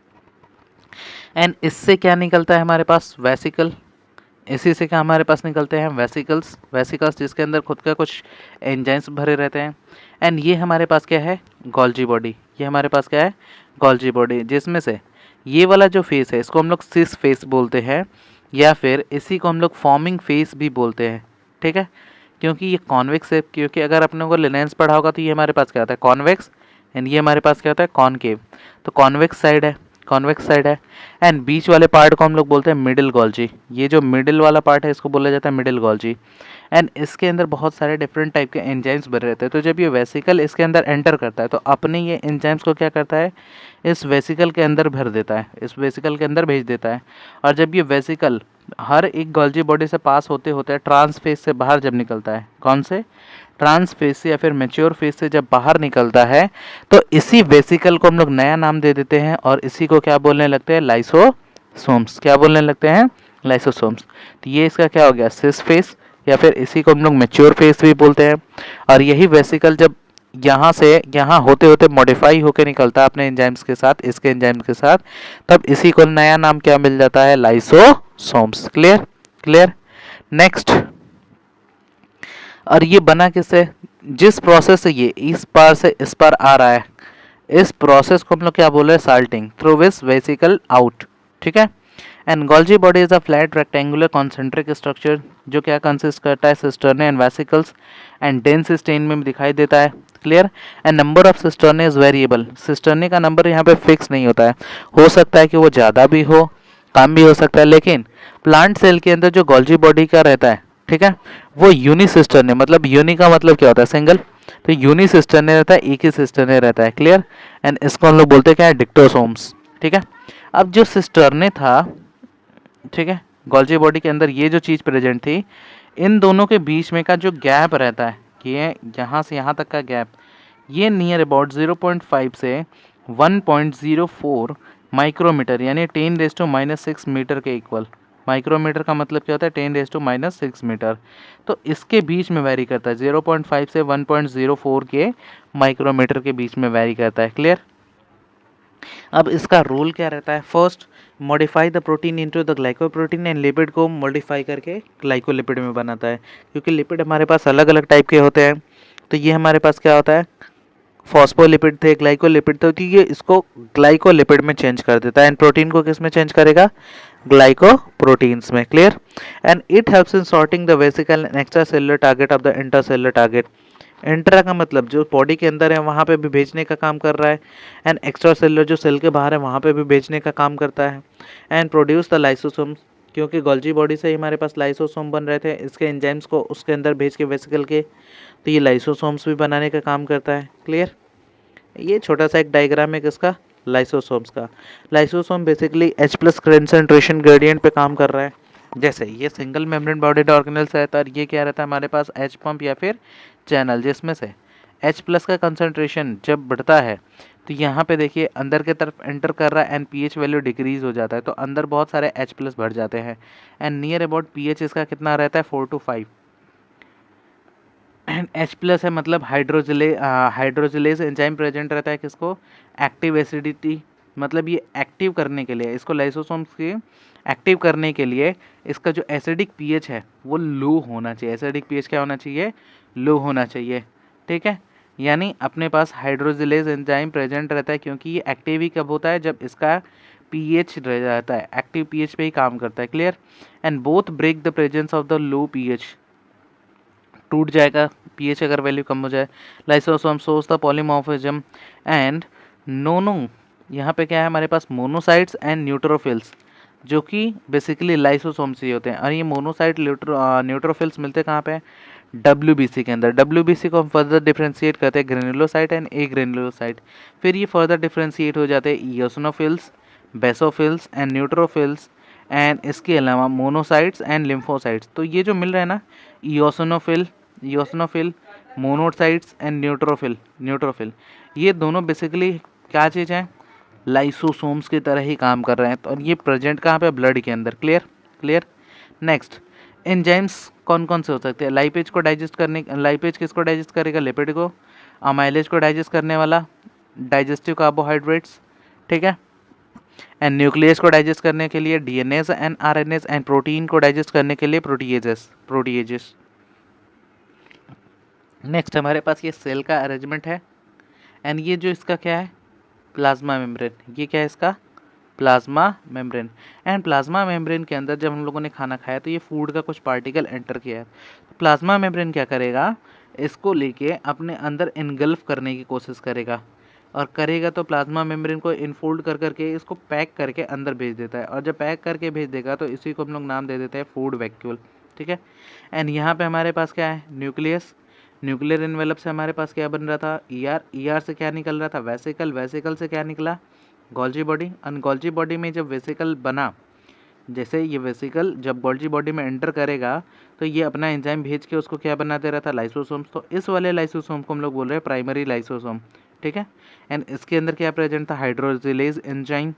S1: एंड इससे क्या निकलता है हमारे पास, वेसिकल। इसी से क्या हमारे पास निकलते हैं, वेसिकल्स, वेसिकल्स जिसके अंदर खुद का कुछ एंजाइम्स भरे रहते हैं। एंड ये हमारे पास क्या है, गोल्जी बॉडी। ये हमारे पास क्या है, गोल्जी बॉडी, जिसमें से ये वाला जो फेस है इसको हम लोग सिस फेस बोलते हैं, या फिर इसी को हम लोग फॉर्मिंग फेस भी बोलते हैं। ठीक है? क्योंकि ये कॉन्वेक्स है, क्योंकि अगर अपने को लेंस पढ़ा होगा तो ये हमारे पास क्या होता है, कॉन्वेक्स, एंड ये हमारे पास क्या होता है, कॉनकेव। तो कॉन्वेक्स साइड है, कॉन्वेक्स साइड है। एंड बीच वाले पार्ट को हम लोग बोलते हैं मिडिल गोल्जी। ये जो मिडिल वाला पार्ट है इसको बोला जाता है मिडिल गोल्जी। एंड इसके अंदर बहुत सारे डिफरेंट टाइप के एंजाइम्स भरे रहते हैं। तो जब ये वेसिकल इसके अंदर एंटर करता है तो अपने ये एंजाइम्स को क्या करता है, इस वेसिकल के अंदर भर देता है, इस वेसिकल के अंदर भेज देता है। और जब ये वेसिकल हर एक गोल्जी बॉडी से पास होते होते ट्रांस फेज से बाहर जब निकलता है, कौन से, ट्रांस फेज से या फिर मैच्योर फेज से जब बाहर निकलता है तो इसी वेसिकल को हम लोग नया नाम दे देते हैं और इसी को क्या बोलने लगते हैं, लाइसोसोम्स। क्या बोलने लगते हैं, लाइसोसोम्स। तो ये इसका क्या हो गया, सिस फेज, या फिर इसी को हम लोग मैच्योर फेज भी बोलते हैं। और यही वेसिकल जब यहाँ से यहाँ होते होते मॉडिफाई होकर निकलता है अपने एंजाइम्स के साथ, इसके एंजाइम्स के साथ, तब इसी को नया नाम क्या मिल जाता है, लाइसोसोम्स। Clear, clear. नेक्स्ट, और ये बना किससे, जिस प्रोसेस से ये इस पार से इस पार आ रहा है, इस प्रोसेस को हम लोग क्या बोल रहे हैं, sorting through which vesicle out. ठीक है। And Golgi body is a flat rectangular concentric structure जो क्या कंसिस्ट करता है, cisternae and vesicles and dense stain में भी दिखाई देता है। Clear. And number of cisternae is variable. Cisternae का नंबर यहाँ पे फिक्स नहीं होता है, हो सकता है कि वो ज़्यादा भी हो, कम भी हो सकता है, लेकिन प्लांट सेल के अंदर जो गोल्जी बॉडी का रहता है, ठीक है, वो यूनिसिस्टर्ने, मतलब यूनि का मतलब क्या होता है, सिंगल, तो यूनिसिस्टर्ने रहता है, एक ही सिस्टर्ने रहता है। क्लियर। एंड इसको हम लोग बोलते हैं क्या है, डिक्टोसोम्स। ठीक है। अब जो सिस्टर्ने था, ठीक है, गोल्जी बॉडी के अंदर ये जो चीज़ प्रेजेंट थी, इन दोनों के बीच में का जो गैप रहता है, ये यहाँ से यहाँ तक का गैप, ये नियर अबाउट 0.5 से 1.04 माइक्रोमीटर यानी 10⁻⁻6 मीटर के इक्वल। माइक्रोमीटर का मतलब क्या होता है, 10⁻⁻6 मीटर। तो इसके बीच में वैरी करता है, 0.5 से 1.04 के माइक्रोमीटर के बीच में वैरी करता है। क्लियर। अब इसका रोल क्या रहता है, first modify the protein into the glycoprotein and lipid को मॉडिफाई करके ग्लाइकोलिपिड में बनाता है, क्योंकि लिपिड हमारे पास अलग अलग टाइप के होते हैं। तो ये हमारे पास क्या होता है, फॉस्फोलिपिड थे, ग्लाइकोलिपिड थे, तो ये इसको ग्लाइकोलिपिड में चेंज कर देता है। एंड प्रोटीन को किस में चेंज करेगा, ग्लाइकोप्रोटीन्स में। Clear. And it helps in sorting the vesicle and extra cellular target of the intercellular target. Intra का मतलब जो बॉडी के अंदर है वहाँ पे भी भेजने का काम कर रहा है, एंड एक्स्ट्रा सेलुलर जो सेल के बाहर है वहाँ पे भी भेजने का काम करता है। एंड प्रोड्यूस द लाइसोसोम्स, क्योंकि गोल्जी बॉडी से ही हमारे पास लाइसोसोम बन रहे थे, इसके एंजाइम्स को उसके अंदर भेज के वेसिकल के, तो ये लाइसोसोम्स भी बनाने का काम करता है। क्लियर। ये छोटा सा एक डायग्राम है किसका, लाइसोसोम्स का। Lysosome basically H+ concentration gradient पे काम कर रहा है। जैसे ये सिंगल मेम्ब्रेन बॉडीड ऑर्गेनल्स रहता है और ये क्या रहता है हमारे पास, H पंप या फिर चैनल, जिसमें से H+ का कंसंट्रेशन जब बढ़ता है तो यहाँ पे देखिए अंदर की तरफ एंटर कर रहा है एंड pH वैल्यू डिक्रीज हो जाता है, तो अंदर बहुत सारे H+ बढ़ जाते हैं। एंड नियर अबाउट pH इसका कितना रहता है, 4 to 5। एंड H+ है मतलब हाइड्रोजिलेज एंजाइम प्रेजेंट रहता है, किसको, एक्टिव एसिडिटी, मतलब ये एक्टिव करने के लिए, इसको लाइसोसोम्स के एक्टिव करने के लिए इसका जो एसिडिक pH है वो लो होना चाहिए। एसिडिक pH क्या होना चाहिए, लो होना चाहिए। ठीक है। यानी अपने पास हाइड्रोजिलेज एंजाइम प्रेजेंट रहता है, क्योंकि ये एक्टिव ही कब होता है, जब इसका pH रह जाता है, एक्टिव pH पे ही काम करता है। Clear. And both break the presence of the low pH, टूट जाएगा pH अगर वैल्यू कम हो जाए। Lysosome source the polymorphism and no no, यहाँ पे क्या है हमारे पास, मोनोसाइट्स एंड न्यूट्रोफिल्स, जो कि बेसिकली लाइसोसोम से ही होते हैं। और ये मोनोसाइट न्यूट्रोफिल्स मिलते कहाँ पे, WBC के अंदर। WBC को हम फर्दर डिफ्रेंशिएट करते हैं ग्रेनुलोसाइट एंड ए ग्रेनुलोसाइट। फिर ये फर्दर डिफ्रेंशिएट हो जाते हैं eosinophils, basophils and neutrophils, and इसके अलावा मोनोसाइट्स एंड लिम्फोसाइट्स। तो ये जो मिल रहा है ना, ईओसिनोफिल, मोनोसाइट्स एंड न्यूट्रोफिल, ये दोनों बेसिकली क्या चीज़ हैं, लाइसोसोम्स की तरह ही काम कर रहे हैं। तो ये प्रेजेंट कहाँ पे, ब्लड के अंदर। Clear, clear. नेक्स्ट, एंजाइम्स कौन कौन से हो सकते हैं, लाइपेज को डाइजेस्ट करने, लाइपेज किसको डाइजेस्ट करेगा, लिपिड को। अमाइलेज को डाइजेस्ट करने वाला डाइजेस्टिव कार्बोहाइड्रेट्स, ठीक है। एंड न्यूक्लियस को डाइजेस्ट करने के लिए DNS and RNS, and protein को डाइजेस्ट करने के लिए प्रोटीएजेस। नेक्स्ट हमारे पास ये सेल का अरेंजमेंट है, एंड ये जो इसका क्या है, प्लाज्मा मेम्ब्रेन। ये क्या है इसका, plasma membrane. And plasma membrane के अंदर जब हम लोगों ने खाना खाया तो ये फूड का कुछ पार्टिकल एंटर किया है, तो प्लाज्मा मेम्ब्रेन क्या करेगा, इसको लेके अपने अंदर इनगल्फ करने की कोशिश करेगा, और करेगा तो प्लाज्मा मेम्ब्रेन को इनफोल्ड कर करके इसको पैक करके अंदर भेज देता है। और जब पैक करके भेज देगा तो इसी को हम लोग नाम दे देते हैं फूड वैक्यूल। ठीक है। एंड यहाँ पे हमारे पास क्या है, न्यूक्लियस। न्यूक्लियर इन्वेलप से हमारे पास क्या बन रहा था, ER से क्या निकल रहा था, वेसिकल से क्या निकला, गोल्जी बॉडी। और गोल्जी बॉडी में जब वेसिकल बना जैसे ये वेसिकल जब गोल्जी बॉडी में एंटर करेगा तो ये अपना एंजाइम भेज के उसको क्या बनाते रहता है, लाइसोसोम्स। तो इस वाले लाइसोसोम को हम लोग बोल रहे हैं प्राइमरी लाइसोसोम, ठीक है। एंड इसके अंदर क्या प्रेजेंट था, हाइड्रोजिलेज एंजाइम।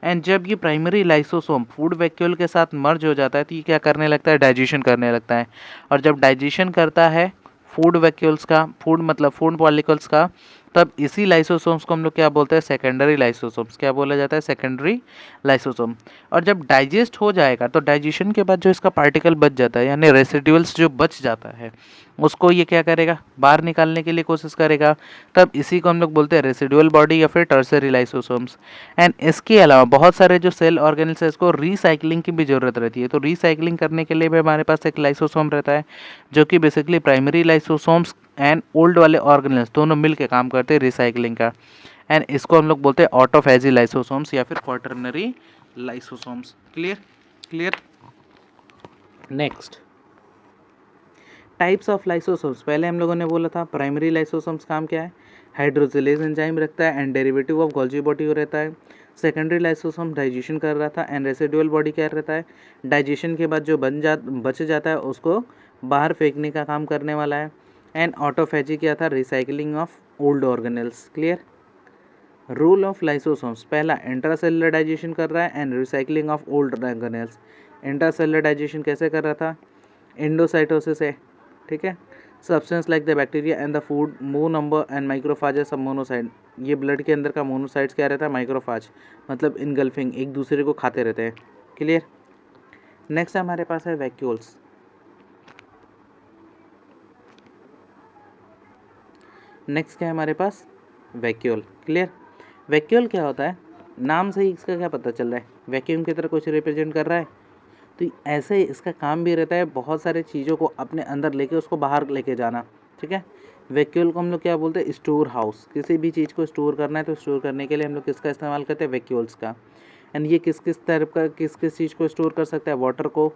S1: एंड जब ये प्राइमरी लाइसोसोम फूड वैक्यूल के साथ मर्ज हो जाता है तो ये क्या करने लगता है, डाइजेशन करने लगता है। और जब डाइजेशन करता है फूड वैक्यूल्स का, फूड मतलब फूड मॉलिक्यूल्स का, तब इसी लाइसोसोम्स को हम लोग क्या बोलते हैं, सेकेंडरी लाइसोसोम्स। क्या बोला जाता है, सेकेंडरी लाइसोसोम। और जब डाइजेस्ट हो जाएगा तो डाइजेशन के बाद जो इसका पार्टिकल बच जाता है, यानी रेसिड्यूल्स जो बच जाता है, उसको ये क्या करेगा, बाहर निकालने के लिए कोशिश करेगा। तब इसी को हम लोग बोलते हैं रेसिडुअल बॉडी या फिर टर्सरी लाइसोसोम्स। एंड इसके अलावा बहुत सारे जो सेल ऑर्गेनल्स है, इसको रिसाइकलिंग की भी ज़रूरत रहती है। तो रिसाइकलिंग करने के लिए भी हमारे पास एक लाइसोसोम रहता है, जो कि basically primary lysosomes and old वाले ऑर्गेनल्स दोनों मिल के काम करते हैं रिसाइकलिंग का। एंड इसको हम लोग बोलते हैं ऑटोफेजी लाइसोसोम्स या फिर quaternary lysosomes. Clear clear. Next, types of lysosomes. पहले हम लोगों ने बोला था प्राइमरी लाइसोसोम्स काम क्या है, हाइड्रोजिलेज एंजाइम रखता है and derivative of Golgi body रहता है। सेकेंडरी लाइसोसोम डाइजेशन कर रहा था एंड रेसिडुअल बॉडी क्या रहता है, डाइजेशन के बाद जो बच जाता है उसको बाहर फेंकने का काम करने वाला है। एंड ऑटोफेजी क्या था, recycling of old organelles. Clear. Rule of lysosomes, पहला इंट्रासेलुलर डाइजेशन कर रहा है and recycling of old organelles. Intracellular digestion कैसे कर रहा था, एंडोसाइटोसिस है, ठीक है। Substance like the bacteria and the food move number and macrophage सब मोनोसाइड। ये ब्लड के अंदर का मोनोसाइड्स क्या रहता है, माइक्रोफाज, मतलब इनगल्फिंग, एक दूसरे को खाते रहते हैं। क्लियर। नेक्स्ट हमारे पास है वैक्यूल्स। नेक्स्ट क्या है हमारे पास, वैक्यूल। क्लियर। वैक्यूल क्या होता है, नाम से ही इसका क्या पता चल रहा है, वैक्यूम की तरह कुछ रिप्रेजेंट कर रहा है। तो ऐसे ही इसका काम भी रहता है बहुत सारे चीज़ों को अपने अंदर लेके उसको बाहर लेके जाना, ठीक है। वैक्यूल को हम लोग क्या बोलते हैं, स्टोर हाउस। किसी भी चीज़ को स्टोर करना है तो स्टोर करने के लिए हम लोग किसका इस्तेमाल करते हैं, वैक्यूल्स का। एंड ये किस किस टाइप का, किस किस चीज़ को स्टोर कर सकता है, वाटर को।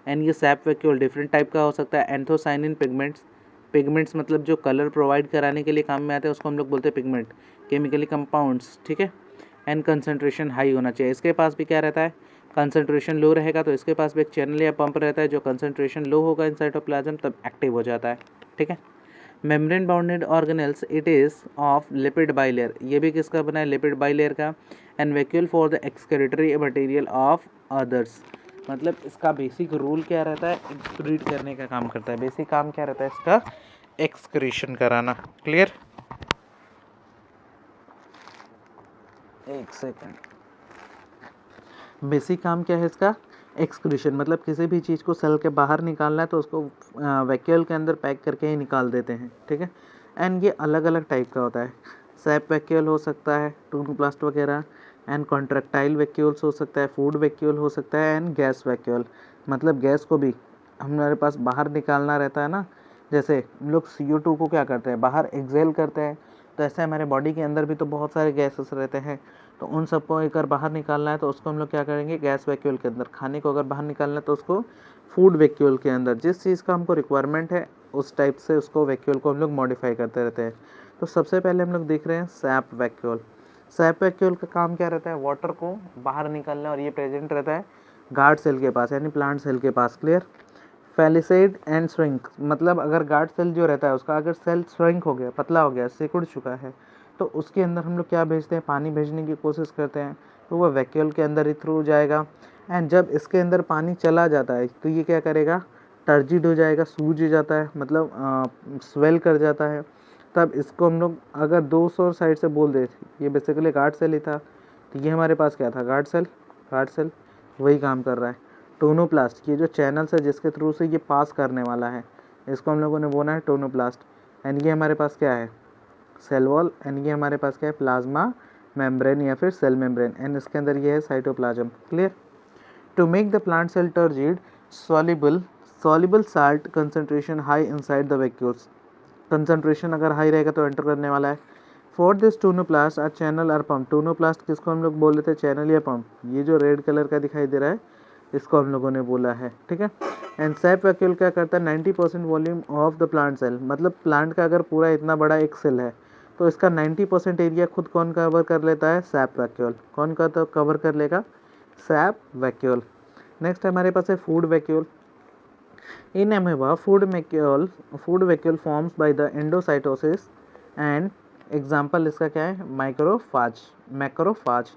S1: एंड ये सैप वैक्यूल डिफरेंट टाइप का हो सकता है। एंथोसाइनिन पिगमेंट्स, पिगमेंट्स मतलब जो कलर प्रोवाइड कराने के लिए काम में आते हैं उसको हम लोग बोलते हैं पिगमेंट, केमिकली कंपाउंड्स, ठीक है। एंड कंसंट्रेशन हाई होना चाहिए। इसके पास भी क्या रहता है, कंसंट्रेशन लो रहेगा तो इसके पास भी एक चैनल या पंप रहता है, जो कंसंट्रेशन लो होगा इन साइटोप्लाज्म तब एक्टिव हो जाता है, ठीक है। Membrane bounded organelles, it is of lipid bilayer. ये भी किसका बना है, लिपिड बाइलेयर का। And vacuole for the excretory material of others. मतलब इसका बेसिक रूल क्या रहता है, एक्सक्रीट करने का काम करता है। बेसिक काम क्या रहता है इसका, एक्सक्रीशन कराना। क्लियर। एक सेकेंड, बेसिक काम क्या है इसका, एक्सक्रीशन, मतलब किसी भी चीज़ को सेल के बाहर निकालना है तो उसको वैक्यूल के अंदर पैक करके ही निकाल देते हैं, ठीक है। एंड ये अलग अलग टाइप का होता है। सैप वैक्यूल हो सकता है, टूनोप्लास्ट वगैरह। एंड कॉन्ट्रैक्टाइल वैक्यूल्स हो सकता है, फूड वैक्यूल हो सकता है। एंड गैस वैक्यूल, मतलब गैस को भी हमारे पास बाहर निकालना रहता है ना। जैसे हम लोग CO2 को क्या करते हैं, बाहर एक्सेल करते हैं, तो ऐसे हमारे बॉडी के अंदर भी तो बहुत सारे गैसेस रहते हैं। तो उन सबको अगर बाहर निकालना है तो उसको हम लोग क्या करेंगे, गैस वैक्यूल के अंदर। खाने को अगर बाहर निकालना है तो उसको फूड वैक्यूल के अंदर। जिस चीज़ का हमको रिक्वायरमेंट है उस टाइप से उसको वैक्यूल को हम लोग मॉडिफाई करते रहते हैं। तो सबसे पहले हम लोग देख रहे हैं सैप वैक्यूल। सैप वैक्यूल का काम क्या रहता है, वाटर को बाहर निकालना, और ये प्रेजेंट रहता है गार्ड सेल के पास, यानी प्लांट सेल के पास। क्लियर। फैलिसेड एंड श्रिंक, मतलब अगर गार्ड सेल जो रहता है उसका अगर सेल श्रिंक हो गया, पतला हो गया, सिकुड़ चुका है, तो उसके अंदर हम लोग क्या भेजते हैं, पानी भेजने की कोशिश करते हैं, तो वह वैक्यूल के अंदर ही थ्रू जाएगा। एंड जब इसके अंदर पानी चला जाता है तो ये क्या करेगा, टर्जिड हो जाएगा, सूज जाता है, मतलब स्वेल कर जाता है। तब इसको हम लोग अगर 200 साइड से बोल दे, ये बेसिकली गार्ड सेल ही था, तो ये हमारे पास क्या था, गार्ड सेल। गार्ड सेल वही काम कर रहा है। टोनोप्लास्ट, ये जो चैनल्स है जिसके थ्रू से ये पास करने वाला है, इसको हम लोगों ने बोला है टोनोप्लास्ट। एंड ये हमारे पास क्या है, सेल वॉल। एंड ये हमारे पास क्या है, प्लाज्मा मेम्ब्रेन या फिर सेल मेम्ब्रेन। एंड इसके अंदर ये है cytoplasm. Clear. To make the plant cell turgid, soluble salt concentration high inside the vacuoles. Concentration अगर हाई रहेगा तो एंटर करने वाला है। For this tonoplast are channel or pump. Tonoplast किसको हम लोग बोल रहे थे, चैनल या पंप। ये जो रेड कलर का दिखाई दे रहा है इसको हम लोगों ने बोला है, ठीक है। एंड सैप वैक्यूल क्या करता है, 90% volume of the plant cell, मतलब प्लांट का अगर पूरा इतना बड़ा एक सेल है तो इसका 90% एरिया खुद कौन कवर कर लेता है, सैप वैक्यूल। कौन का तो कवर कर लेगा, सैप वैक्यूल। नेक्स्ट हमारे पास है food vacuole. In amoeba food vacuole forms by the endocytosis and example इसका क्या है, मैक्रोफाज।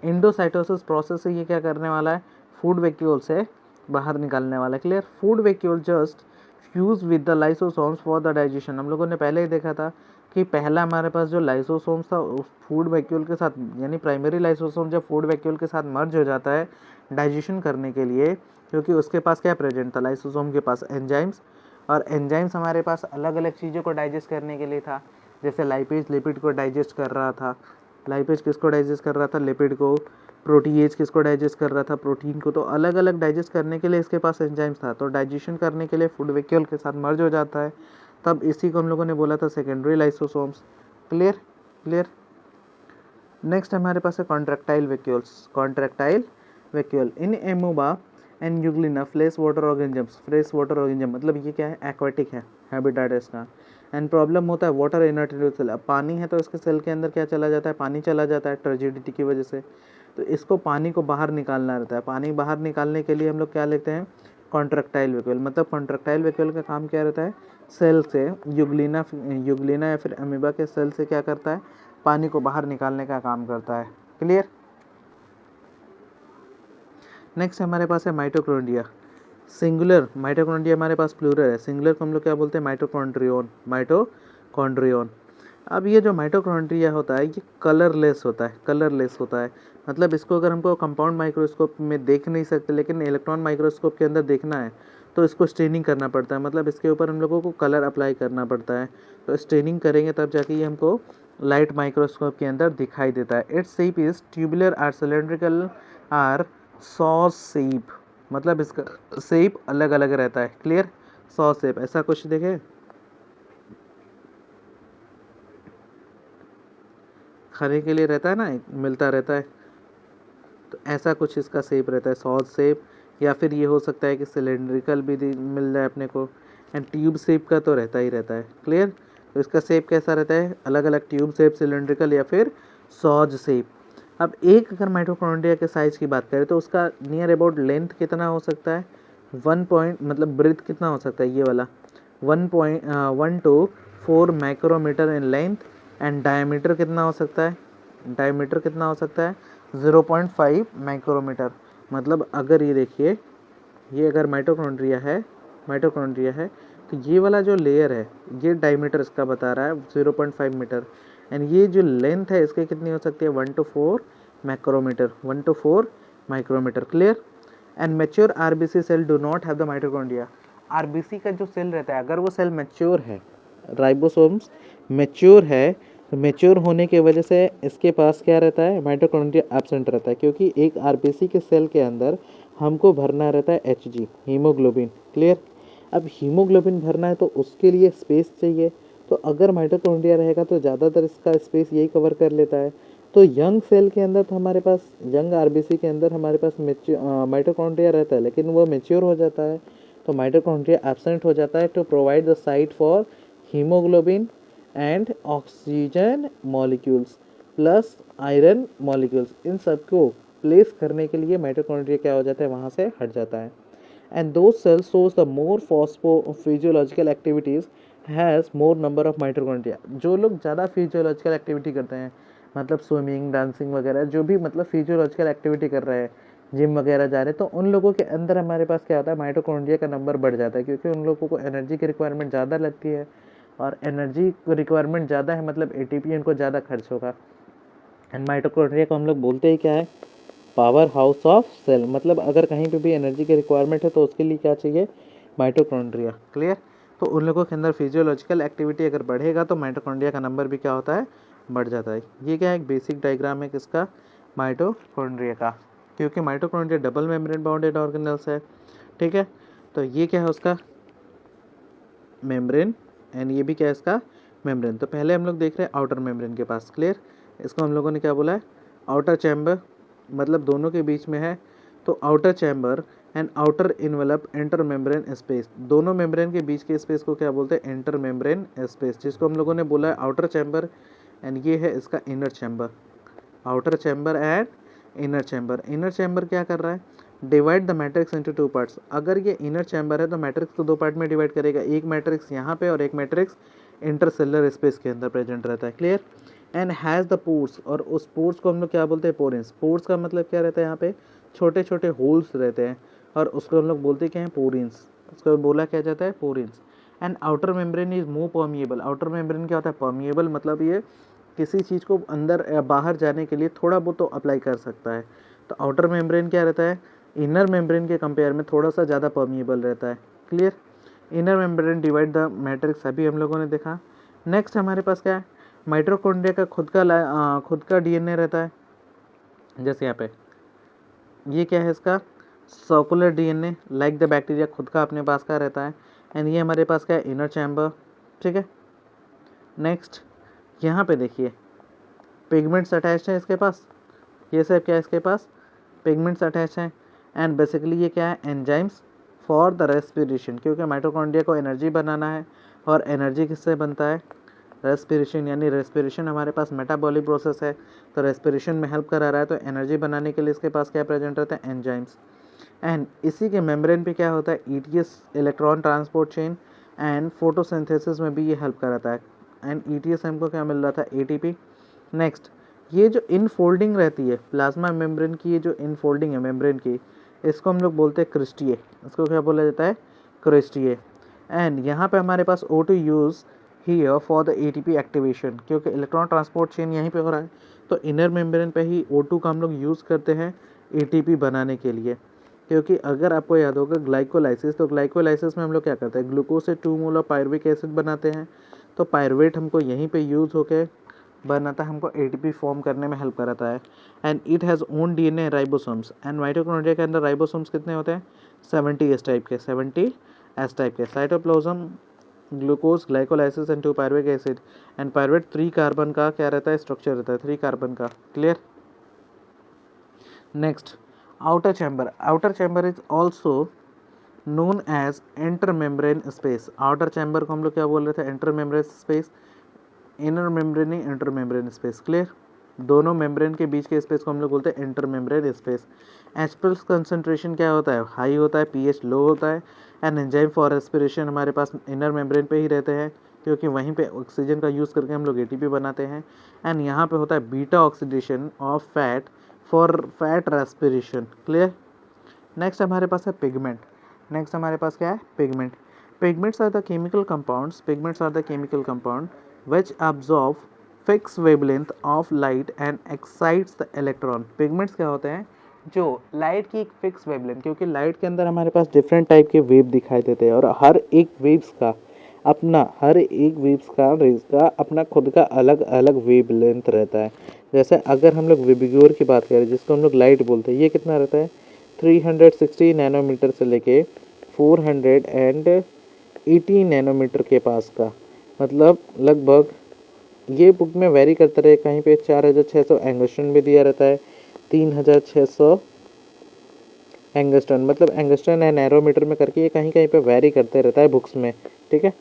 S1: एंडोसाइटोसिस प्रोसेस से ये क्या करने वाला है, फूड वैक्यूल से बाहर निकालने वाला है। Clear. Food vacuole just fuse with the lysosomes for the digestion. हम लोगों ने पहले ही देखा था कि पहला हमारे पास जो लाइसोसोम्स था उस फूड वैक्यूल के साथ, यानी प्राइमरी लाइसोसोम जब फूड वैक्यूल के साथ मर्ज हो जाता है डाइजेशन करने के लिए, क्योंकि उसके पास क्या प्रेजेंट था, लाइसोसोम के पास एंजाइम्स, और एंजाइम्स हमारे पास अलग अलग चीज़ों को डाइजेस्ट करने के लिए था। जैसे लाइपेज लिपिड को डाइजेस्ट कर रहा था, लाइपेज किसको डाइजेस्ट कर रहा था, लिपिड को। प्रोटीएज किसको डाइजेस्ट कर रहा था, प्रोटीन को। तो अलग अलग डाइजेस्ट करने के लिए इसके पास एंजाइम्स था। तो डाइजेशन करने के लिए फूड वैक्यूल के साथ मर्ज हो जाता है, तब इसी को हम लोगों ने बोला था secondary lysosomes. Clear clear. Next हमारे पास है contractile vacuoles. Contractile vacuole in amoeba and Euglena fresh water organisms. Fresh water organism मतलब ये क्या है, एक्वाटिक है, हैबिटेट है इसका। एंड प्रॉब्लम होता है वाटर इनर्ट सेल। अब पानी है तो इसके सेल के अंदर क्या चला जाता है, पानी चला जाता है टर्जिडिटी की वजह से। तो इसको पानी को बाहर निकालना रहता है। पानी बाहर निकालने के लिए हम लोग क्या लेते हैं, कॉन्ट्रैक्टाइल वैक्यूल। मतलब कॉन्ट्रैक्टाइल वैक्यूल का काम क्या रहता है, सेल से यूग्लिना या फिर अमीबा के सेल से क्या करता है, पानी को बाहर निकालने का काम करता है। क्लियर। नेक्स्ट हमारे पास है माइटोकॉन्ड्रिया। सिंगुलर माइटोकॉन्ड्रिया हमारे पास प्लूरल है, सिंगुलर को हम लोग क्या बोलते हैं, माइटोकॉन्ड्रियन। अब ये जो माइटोकॉन्ड्रिया होता है ये कलरलेस होता है। मतलब इसको अगर हमको कंपाउंड माइक्रोस्कोप में देख नहीं सकते, लेकिन इलेक्ट्रॉन माइक्रोस्कोप के अंदर देखना है तो इसको स्टेनिंग करना पड़ता है। मतलब इसके ऊपर हम लोगों को कलर अप्लाई करना पड़ता है। तो स्टेनिंग करेंगे तब जाके ये हमको लाइट माइक्रोस्कोप के अंदर दिखाई देता है। Its shape is tubular or cylindrical or sausage shape. मतलब इसका शेप अलग अलग रहता है। क्लियर। सॉस शेप ऐसा कुछ देखे, खाने के लिए रहता है ना, मिलता रहता है, तो ऐसा कुछ इसका शेप रहता है, सॉस शेप। या फिर ये हो सकता है कि सिलेंड्रिकल भी मिल जाए अपने को। एंड ट्यूब शेप का तो रहता ही रहता है। क्लियर। तो इसका शेप कैसा रहता है, अलग अलग ट्यूब शेप, सिलेंड्रिकल या फिर सॉज शेप। अब एक अगर माइटोकॉन्ड्रिया के साइज की बात करें तो उसका नियर अबाउट लेंथ कितना हो सकता है, 1 मतलब ब्रेथ कितना हो सकता है, ये वाला 1 to 4 micrometre in length. And diameter कितना हो सकता है, 0.5 माइक्रोमीटर। मतलब अगर ये देखिए, ये अगर माइटोकॉन्ड्रिया है तो ये वाला जो लेयर है ये डायमीटर इसका बता रहा है 0.5 मीटर। एंड ये जो लेंथ है इसकी कितनी हो सकती है, 1 to 4 micrometre. Clear. And mature RBC cell do not have the mitochondria. RBC का जो सेल रहता है, अगर वो सेल मेच्योर है, राइबोसोम्स मेच्योर है, तो मेच्योर होने की वजह से इसके पास क्या रहता है, माइटोकॉन्ड्रिया एब्सेंट रहता है। क्योंकि एक आरबीसी के सेल के अंदर हमको भरना रहता है एचजी, हीमोग्लोबिन। क्लियर। अब हीमोग्लोबिन भरना है तो उसके लिए स्पेस चाहिए। तो अगर माइटोकॉन्ड्रिया रहेगा तो ज़्यादातर इसका स्पेस यही कवर कर लेता है। तो यंग सेल के अंदर तो हमारे पास, यंग आरबीसी के अंदर हमारे पास माइटोकॉन्ड्रिया रहता है, लेकिन वो मेच्योर हो जाता है तो माइटोकॉन्ड्रिया एब्सेंट हो जाता है to provide the site for haemoglobin and oxygen molecules plus iron molecules. इन सबको प्लेस करने के लिए माइटोकॉन्ड्रिया क्या हो जाता है, वहाँ से हट जाता है। एंड दो sales shows the more physiological activities has more number of mitochondria। जो लोग ज़्यादा फिजियोलॉजिकल एक्टिविटी करते हैं, मतलब स्विमिंग, डांसिंग वगैरह, जो भी मतलब फिजियोलॉजिकल एक्टिविटी कर रहे हैं, जिम वगैरह जा रहे हैं, तो उन लोगों के अंदर हमारे पास क्या होता है, माइटोकॉन्ड्रिया का नंबर बढ़ जाता है। क्योंकि उन लोगों को एनर्जी की रिक्वायरमेंट ज़्यादा लगती है, और एनर्जी रिक्वायरमेंट ज़्यादा है मतलब एटीपी उनको ज़्यादा खर्च होगा। एंड माइटोकॉन्ड्रिया को हम लोग बोलते ही क्या है, पावर हाउस ऑफ सेल। मतलब अगर कहीं पे भी एनर्जी की रिक्वायरमेंट है तो उसके लिए क्या चाहिए, माइटोकॉन्ड्रिया। क्लियर। तो उन लोगों के अंदर फिजियोलॉजिकल एक्टिविटी अगर बढ़ेगा तो माइटोकॉन्ड्रिया का नंबर भी क्या होता है, बढ़ जाता है। ये क्या है, एक बेसिक डायग्राम है किसका, माइटोकॉन्ड्रिया का। क्योंकि mitochondria double membrane bounded organelles है। ठीक है। तो ये क्या है उसका मेम्ब्रेन, एंड ये भी क्या है इसका मेम्ब्रेन। तो पहले हम लोग देख रहे हैं आउटर मेम्ब्रेन के पास। क्लियर। इसको हम लोगों ने क्या बोला है, आउटर चैम्बर, मतलब दोनों के बीच में है तो outer chamber. And outer envelope inter membrane space. दोनों मेम्ब्रेन के बीच के स्पेस को क्या बोलते हैं, इंटर मेम्ब्रेन स्पेस, जिसको हम लोगों ने बोला है आउटर चैम्बर। एंड ये है इसका inner chamber, outer chamber and inner chamber. Inner chamber क्या कर रहा है, divide the matrix into two parts. अगर ये इनर चैम्बर है तो मैट्रिक्स को दो पार्ट में डिवाइड करेगा, एक मैट्रिक्स यहाँ पे और एक मैट्रिक्स इंटरसेलुलर स्पेस के अंदर प्रेजेंट रहता है। Clear. And has the pores, और उस पोर्स को हम लोग क्या बोलते हैं? पोरेंस। पोर्स का मतलब क्या रहता है? यहाँ पे छोटे छोटे होल्स रहते हैं और उसको हम लोग बोलते क्या है? पोरेंस। उसको बोला क्या जाता है? Porins. And outer membrane is more permeable. Outer membrane क्या होता है? परमिएबल मतलब ये किसी चीज़ को अंदर या बाहर जाने के लिए थोड़ा बहुत तो अप्लाई कर सकता है। तो आउटर मेम्ब्रेन क्या रहता है? इनर मेम्ब्रेन के कंपेयर में थोड़ा सा ज़्यादा परमिएबल रहता है। Clear. Inner membrane divide the matrix, अभी हम लोगों ने देखा। नेक्स्ट हमारे पास क्या है? माइटोकॉन्ड्रिया का खुद का डीएनए रहता है। जैसे यहाँ पे ये क्या है? इसका circular DNA, like the bacteria खुद का अपने पास का रहता है। एंड ये हमारे पास क्या है? Inner chamber. ठीक है। नेक्स्ट यहाँ पे देखिए पिगमेंट्स अटैच है इसके पास। ये सब क्या है इसके पास? पिगमेंट्स अटैच हैं। एंड बेसिकली ये क्या है? एंजाइम्स फॉर द रेस्पिरेशन, क्योंकि माइटोकॉन्ड्रिया को एनर्जी बनाना है और एनर्जी किससे बनता है? रेस्पिरेशन। यानी रेस्पिरेशन हमारे पास मेटाबॉलिक प्रोसेस है, तो रेस्पिरेशन में हेल्प करा रहा है, तो एनर्जी बनाने के लिए इसके पास क्या प्रेजेंट रहता है? एंजाइम्स। एंड इसी के मेम्ब्रेन पे क्या होता है? ETS, electron transport chain, and photosynthesis में भी ये हेल्प कराता है। एंड ईटीएस हमको क्या मिल रहा था? एटीपी। नेक्स्ट ये जो इनफोल्डिंग रहती है प्लाज्मा मेम्ब्रेन की, ये जो इनफोल्डिंग है मेम्ब्रेन की, इसको हम लोग बोलते हैं क्रिस्टिए। इसको क्या बोला जाता है? क्रिस्टिए। एंड यहाँ पे हमारे पास O2 use here for the ATP activation, क्योंकि इलेक्ट्रॉन ट्रांसपोर्ट चेन यहीं पे हो रहा है, तो इनर मेम्ब्रेन पे ही O2 का हम लोग यूज़ करते हैं एटीपी बनाने के लिए। क्योंकि अगर आपको याद होगा ग्लाइकोलाइसिस, तो ग्लाइकोलाइसिस में हम लोग क्या करते हैं? ग्लूकोज से 2 मोल ऑफ पायरुविक एसिड बनाते हैं, तो पायरुवेट हमको यहीं पे यूज़ होके बनाता है, हमको एटीपी फॉर्म करने में हेल्प कराता है। And it has own DNA ribosomes. And mitochondria के अंदर राइबोसोम्स कितने होते हैं? 70 एस टाइप के, 70 एस टाइप के। Cytoplasm, glucose, glycolysis and 2 pyruvic acid. And pyruvate 3 carbon का क्या रहता है? स्ट्रक्चर रहता है, 3 कार्बन का। Clear. Next outer chamber. Outer chamber is also known as intermembrane space. Outer chamber को हम लोग क्या बोल रहे थे? Intermembrane space. Inner membrane ही इंटर मेम्ब्रेन स्पेस। क्लियर। दोनों मेम्ब्रेन के बीच के स्पेस को हम लोग बोलते हैं intermembrane space. H plus concentration क्या होता है? हाई होता है, पीएच लो होता है। एंड एंजाइम फॉर रेस्पिरेशन हमारे पास इनर मेम्ब्रेन पे ही रहते हैं, क्योंकि वहीं पे ऑक्सीजन का यूज़ करके हम लोग एटीपी बनाते हैं। एंड यहाँ पे होता है beta oxidation of fat for fat respiration. Clear. Next हमारे पास है पिगमेंट। नेक्स्ट हमारे पास क्या है? Pigment. Pigments are the chemical compounds, pigments are the chemical compound which absorb fixed wavelength of light and excites the electron। Pigments क्या होते हैं? जो लाइट की एक फिक्स वेवलेंथ, क्योंकि लाइट के अंदर हमारे पास डिफरेंट टाइप के वेव दिखाई देते हैं और हर एक वेव्स का रेज का अपना खुद का अलग अलग वेवलेंथ रहता है। जैसे अगर हम लोग विबिग्योर की बात करें, जिसको हम लोग लाइट बोलते हैं, ये कितना रहता है? 360 नैनोमीटर से लेके 480 नैनोमीटर के पास का, मतलब लगभग ये बुक में वेरी करता रहे, कहीं पे 4600 एंगस्ट्रॉन में दिया रहता है, 3600 एंगस्ट्रॉन, मतलब एंगस्ट्रॉन एंड नैनोमीटर में करके ये कहीं कहीं पे वेरी करते रहता है बुक्स में। ठीक है।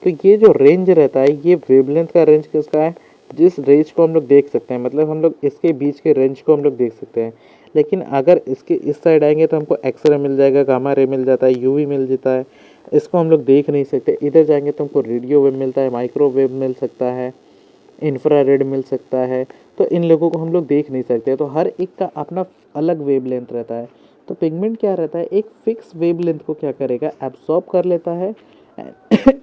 S1: तो ये जो रेंज रहता है, ये वेवलेंथ का रेंज किसका है? जिस रेंज को हम लोग देख सकते हैं, मतलब हम लोग इसके बीच के रेंज को हम लोग देख सकते हैं। लेकिन अगर इसके इस साइड आएंगे तो हमको एक्सरे मिल जाएगा, गामा रे मिल जाता है, यूवी मिल जाता है, इसको हम लोग देख नहीं सकते। इधर जाएंगे तो हमको रेडियो वेव मिलता है, माइक्रोवेव मिल सकता है, इंफ्रारेड मिल सकता है, तो इन लोगों को हम लोग देख नहीं सकते। तो हर एक का अपना अलग वेवलेंथ रहता है। तो पिगमेंट क्या रहता है? एक फिक्स वेवलेंथ को क्या करेगा? एब्सॉर्ब कर लेता है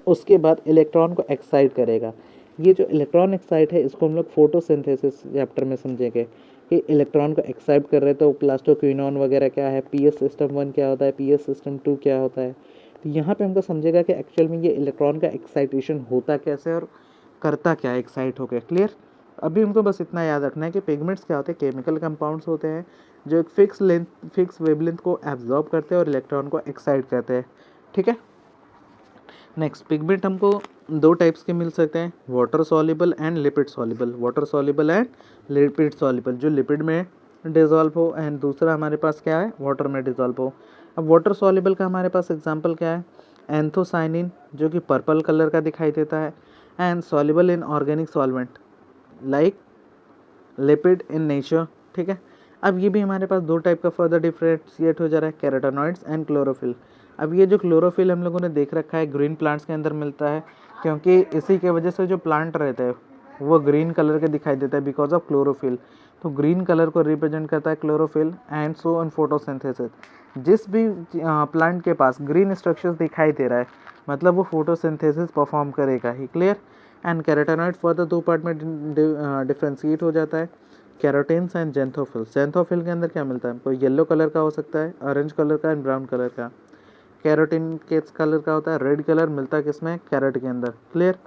S1: उसके बाद इलेक्ट्रॉन को एक्साइट करेगा। ये जो इलेक्ट्रॉन एक्साइट है, इसको हम लोग फोटोसिंथेसिस चैप्टर में समझेंगे कि इलेक्ट्रॉन को एक्साइट कर रहे तो प्लास्टोक्विनोन वगैरह क्या है, पीएस सिस्टम 1 क्या होता है, पीएस सिस्टम 2 क्या होता है। तो यहाँ पे हमको समझेगा कि एक्चुअल में ये इलेक्ट्रॉन का एक्साइटेशन होता कैसे और करता क्या एक्साइट होकर। क्लियर। अभी हमको बस इतना याद रखना है कि पिगमेंट्स क्या होते हैं? केमिकल कंपाउंड्स होते हैं जो एक फिक्स वेवलेंथ को एब्जॉर्ब करते हैं और इलेक्ट्रॉन को एक्साइट करते हैं। ठीक है। नेक्स्ट पिगमेंट हमको दो टाइप्स के मिल सकते हैं, water soluble and lipid soluble. Water soluble and lipid soluble, जो लिपिड में डिजॉल्व हो, एंड दूसरा हमारे पास क्या है? वाटर में डिजॉल्व हो। अब वाटर सॉल्युबल का हमारे पास एग्जांपल क्या है? एंथोसाइनिन, जो कि पर्पल कलर का दिखाई देता है, and soluble in organic solvent like lipid in nature. ठीक है। अब ये भी हमारे पास दो टाइप का फर्दर डिफ्रेंशिएट हो जा रहा है, कैरोटेनॉइड्स एंड क्लोरोफिल। अब ये जो क्लोरोफिल हम लोगों ने देख रखा है ग्रीन प्लांट्स के अंदर मिलता है, क्योंकि इसी के वजह से जो प्लांट रहता है वो ग्रीन कलर के दिखाई देता है बिकॉज ऑफ क्लोरोफिल। तो ग्रीन कलर को रिप्रेजेंट करता है chlorophyll and so on photosynthesis. जिस भी प्लांट के पास ग्रीन स्ट्रक्चर्स दिखाई दे रहा है मतलब वो फोटोसिंथेसिस परफॉर्म करेगा ही। क्लियर। एंड कैरोटेनॉइड फर्दर दो पार्ट में डिफ्रेंशिएट हो जाता है, कैरोटीन्स एंड जेंथोफिल। जेंथोफिल के अंदर क्या मिलता है हमको, येलो कलर का हो सकता है, ऑरेंज कलर का एंड ब्राउन कलर का। कैरोटीन किस कलर का होता है, रेड कलर मिलता है किसमें, कैरेट के अंदर। क्लियर।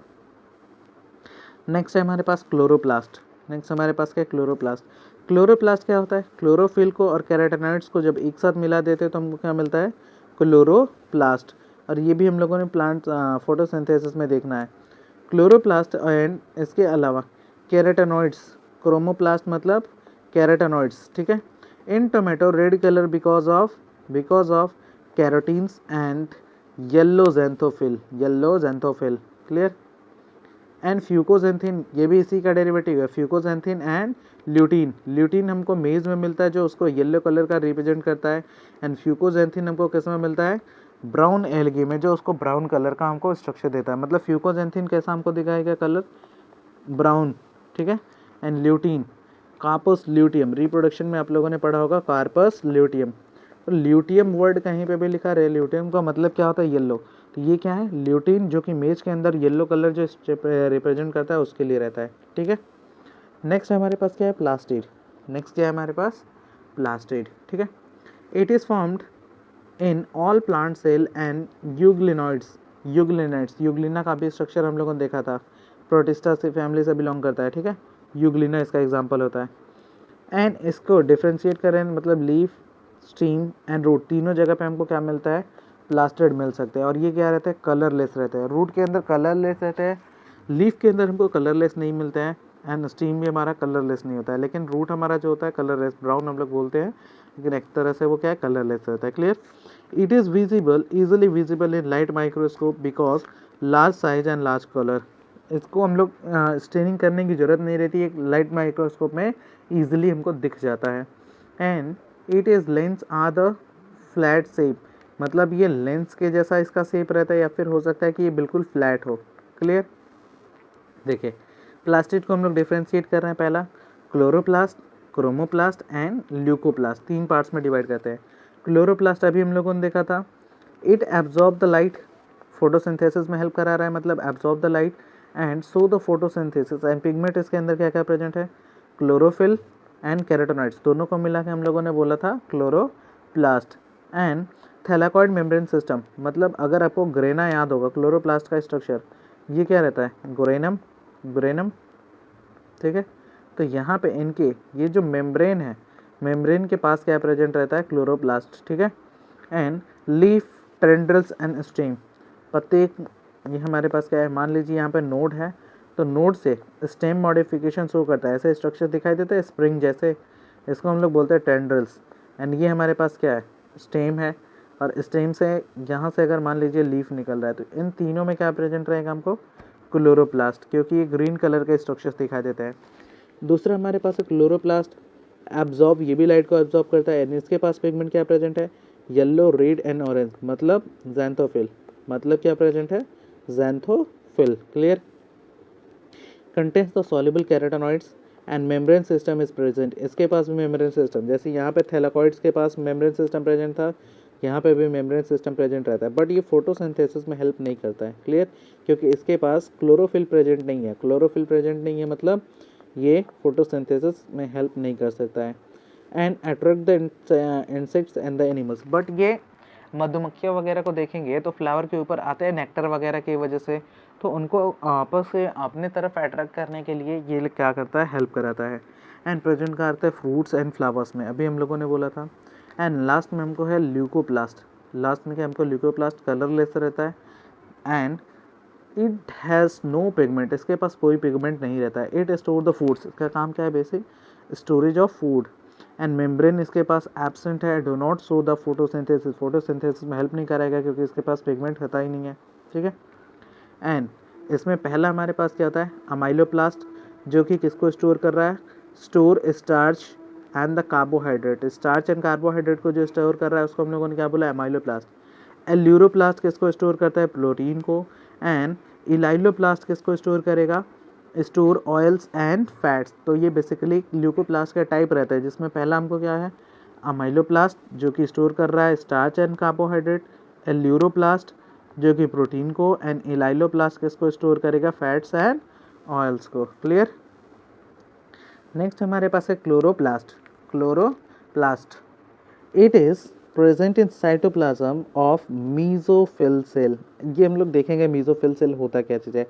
S1: नेक्स्ट है हमारे पास क्लोरोप्लास्ट। नेक्स्ट हमारे पास क्या है, क्लोरोप्लास्ट। क्लोरोप्लास्ट क्या होता है, क्लोरोफिल को और कैरोटेनॉइड्स को जब एक साथ मिला देते हैं तो हमको क्या मिलता है, क्लोरोप्लास्ट। और ये भी हम लोगों ने प्लांट फोटोसिंथेसिस में देखना है। क्लोरोप्लास्ट एंड इसके अलावा कैरोटेनॉइड्स, क्रोमोप्लास्ट मतलब कैरोटेनॉइड्स, ठीक है। In tomato red colour because of carotenes and yellow xanthophyll. Clear. And fucoxanthin, ये भी इसी का डेरिवेटिव है, फ्यूकोजेंथिन एंड ल्यूटीन हमको मेज में मिलता है जो उसको येलो कलर का रिप्रेजेंट करता है। एंड फ्यूकोजेंथिन हमको किस में मिलता है, ब्राउन एल्गी में, जो उसको ब्राउन कलर का हमको स्ट्रक्चर देता है। मतलब फ्यूकोजेंथिन कैसा हमको दिखाएगा, कलर ब्राउन, ठीक है। And lutein, corpus luteum, reproduction में आप लोगों ने पढ़ा होगा कार्पस ल्यूटियम। तो ल्यूटियम वर्ड कहीं पे भी लिखा रहे, ल्यूटियम का मतलब क्या होता है, येलो। तो ये क्या है, ल्यूटीन, जो कि मेज के अंदर येलो कलर जो रिप्रेजेंट करता है उसके लिए रहता है, ठीक है। नेक्स्ट हमारे पास क्या है, प्लास्टिड। नेक्स्ट क्या है हमारे पास, प्लास्टिड, ठीक है। It is formed in all plant cell and euglena का भी स्ट्रक्चर हम लोगों ने देखा था, प्रोटिस्टा से फैमिली से बिलोंग करता है, ठीक है। यूग्लिना इसका एग्जाम्पल होता है। एंड इसको डिफ्रेंशिएट करें मतलब लीफ, स्टीम एंड रूट, तीनों जगह पे हमको क्या मिलता है, प्लास्टिड मिल सकते हैं। और ये क्या रहते हैं, कलरलेस रहते हैं। रूट के अंदर कलरलेस रहते हैं, लीफ के अंदर हमको कलरलेस नहीं मिलते हैं, एंड स्टीम भी हमारा कलरलेस नहीं होता है। लेकिन रूट हमारा जो होता है कलरलेस, ब्राउन हम लोग बोलते हैं, लेकिन एक तरह से वो क्या है, कलरलेस रहता है। Clear. It is easily visible in light microscope because large size and large colour. इसको हम लोग स्टेनिंग करने की ज़रूरत नहीं रहती, एक लाइट माइक्रोस्कोप में ईजिली हमको दिख जाता है। And it is lens or the flat shape, मतलब ये लेंस के जैसा इसका शेप रहता है, या फिर हो सकता है कि ये बिल्कुल फ्लैट हो। क्लियर। देखिए प्लास्टिड को हम लोग डिफ्रेंशिएट कर रहे हैं, पहला क्लोरोप्लास्ट, क्रोमोप्लास्ट एंड ल्यूकोप्लास्ट, तीन पार्ट्स में डिवाइड करते हैं। क्लोरोप्लास्ट अभी हम लोगों ने देखा था, it absorb the light, photosynthesis में हेल्प करा रहा है, मतलब absorb the light and so the photosynthesis. And pigment इसके अंदर क्या क्या प्रेजेंट है, क्लोरोफिल एंड कैरोटेनॉइड्स, दोनों को मिला के हम लोगों ने बोला था chloroplast. And thylakoid membrane system, मतलब अगर आपको ग्रेना याद होगा, क्लोरोप्लास्ट का स्ट्रक्चर ये क्या रहता है, ग्रेनम, ठीक है। तो यहाँ पे इनके ये जो मेम्ब्रेन है, मेम्ब्रेन के पास क्या प्रेजेंट रहता है, क्लोरोप्लास्ट, ठीक है। And leaf, tendrils and stem, पत्ते, ये हमारे पास क्या है, मान लीजिए यहाँ पे नोड है, तो नोड से स्टेम मॉडिफिकेशन शो करता है, ऐसे स्ट्रक्चर दिखाई देता है स्प्रिंग जैसे, इसको हम लोग बोलते हैं टेंड्रल्स। एंड ये हमारे पास क्या है, स्टेम है, और स्टेम से यहाँ से अगर मान लीजिए लीफ निकल रहा है, तो इन तीनों में क्या प्रेजेंट रहेगा हमको, क्लोरोप्लास्ट, क्योंकि ये ग्रीन कलर के स्ट्रक्चर्स दिखाई देते हैं। दूसरा हमारे पास है क्लोरोप्लास्ट एब्जॉर्ब, ये भी लाइट को एब्जॉर्ब करता है। एंड इसके पास पिगमेंट क्या प्रेजेंट है, येलो, रेड एंड ऑरेंज, मतलब जैंथोफिल, मतलब क्या प्रेजेंट है, xanthophyll. Clear. Contains the soluble carotenoids and membrane system is present, इसके पास भी मेम्ब्रेन सिस्टम, जैसे यहाँ पे थैलाकॉइड्स के पास मेम्ब्रेन सिस्टम प्रेजेंट था, यहाँ पे भी मेम्ब्रेन सिस्टम प्रेजेंट रहता है, बट ये फोटोसिंथेसिस में हेल्प नहीं करता है। क्लियर। क्योंकि इसके पास क्लोरोफिल प्रेजेंट नहीं है, क्लोरोफिल प्रेजेंट नहीं है मतलब ये फोटोसिंथेसिस में हेल्प नहीं कर सकता है। And attract the insects and the animals, but ये मधुमक्खियों वगैरह को देखेंगे तो फ्लावर के ऊपर आते हैं नेक्टर वगैरह की वजह से, तो उनको आपस से अपने तरफ अट्रैक्ट करने के लिए ये क्या करता है, हेल्प कराता है। एंड प्रेजेंट करता है फ्रूट्स एंड फ्लावर्स में, अभी हम लोगों ने बोला था। एंड लास्ट में हमको है ल्यूकोप्लास्ट, लास्ट में क्या हमको ल्यूकोप्लास्ट कलरलेस रहता है। And it has no pigment, इसके पास कोई पिगमेंट नहीं रहता है। इट स्टोर द फूड्स, इसका काम क्या है, basic storage of food. And membrane इसके पास एब्सेंट है, do not show the photosynthesis, photosynthesis में हेल्प नहीं करेगा क्योंकि इसके पास पिगमेंट होता ही नहीं है, ठीक है। एंड इसमें पहला हमारे पास क्या होता है, अमाइलोप्लास्ट, जो कि किसको स्टोर कर रहा है, store starch and the carbohydrate. Starch and carbohydrate को जो स्टोर कर रहा है उसको हम लोगों ने क्या बोला, एमाइलोप्लास्ट। एल्यूरोप्लास्ट किसको स्टोर करता है, प्रोटीन को। एंड इलाइलोप्लास्ट किसको स्टोर करेगा, स्टोर ऑयल्स एंड फैट्स। तो ये बेसिकली ल्यूकोप्लास्ट का टाइप रहता है, जिसमें पहला हमको क्या है, अमाइलोप्लास्ट जो कि स्टोर कर रहा है स्टार्च एंड कार्बोहाइड्रेट, एल्यूरोप्लास्ट जो कि प्रोटीन को, एंड इलाइलोप्लास्ट किसको स्टोर करेगा, फैट्स एंड ऑयल्स को। क्लियर। नेक्स्ट हमारे पास है chloroplast. Chloroplast it is present in cytoplasm of mesophyll cell. ये हम लोग देखेंगे मीजोफिल सेल होता क्या चीज़ है,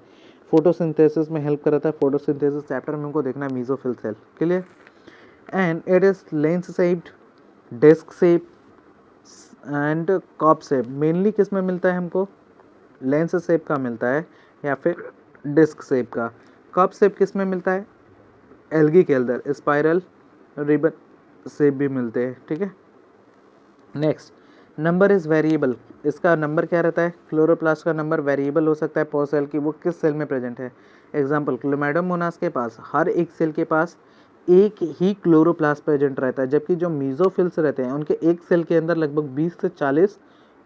S1: फोटोसिंथेसिस में हेल्प कराता है। फोटोसिंथेसिस चैप्टर में हमको देखना है mesophyll cell. Clear. And it is lens shaped, disc shape and cup shape. Mainly किस में मिलता है हमको, लेंस शेप का मिलता है या फिर डिस्क शेप का। कप शेप किस में मिलता है, एल्गी के अंदर स्पाइरल रिबन शेप भी मिलते हैं। ठीक है। Next, number is variable. इसका नंबर क्या रहता है, क्लोरोप्लास्ट का नंबर वेरिएबल हो सकता है पर सेल की वो किस सेल में प्रेजेंट है। एग्जाम्पल, क्लोमैडोमोनास के पास हर एक सेल के पास एक ही क्लोरोप्लास्ट प्रेजेंट रहता है, जबकि जो मीजोफिल्स रहते हैं उनके एक सेल के अंदर लगभग 20 से 40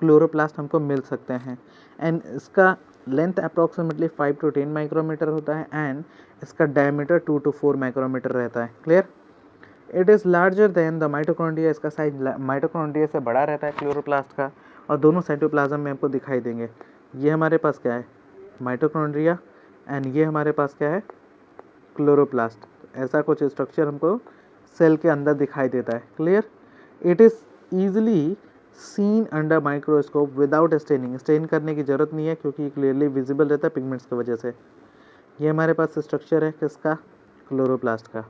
S1: क्लोरोप्लास्ट हमको मिल सकते हैं। एंड इसका लेंथ अप्रॉक्सीमेटली 5 to 10 माइक्रोमीटर होता है एंड इसका डायमीटर 2 to 4 माइक्रोमीटर रहता है। Clear. It is larger than the mitochondria. इसका साइज माइटोकॉन्ड्रिया से बड़ा रहता है क्लोरोप्लास्ट का, और दोनों साइटोप्लाज्म में हमको दिखाई देंगे। ये हमारे पास क्या है, माइटोकॉन्ड्रिया, एंड ये हमारे पास क्या है, क्लोरोप्लास्ट। ऐसा कुछ स्ट्रक्चर हमको सेल के अंदर दिखाई देता है। Clear. It is easily seen under microscope without staining. Stain करने की जरूरत नहीं है क्योंकि ये क्लियरली विजिबल रहता है पिगमेंट्स की वजह से। ये हमारे पास स्ट्रक्चर है किसका, क्लोरोप्लास्ट का।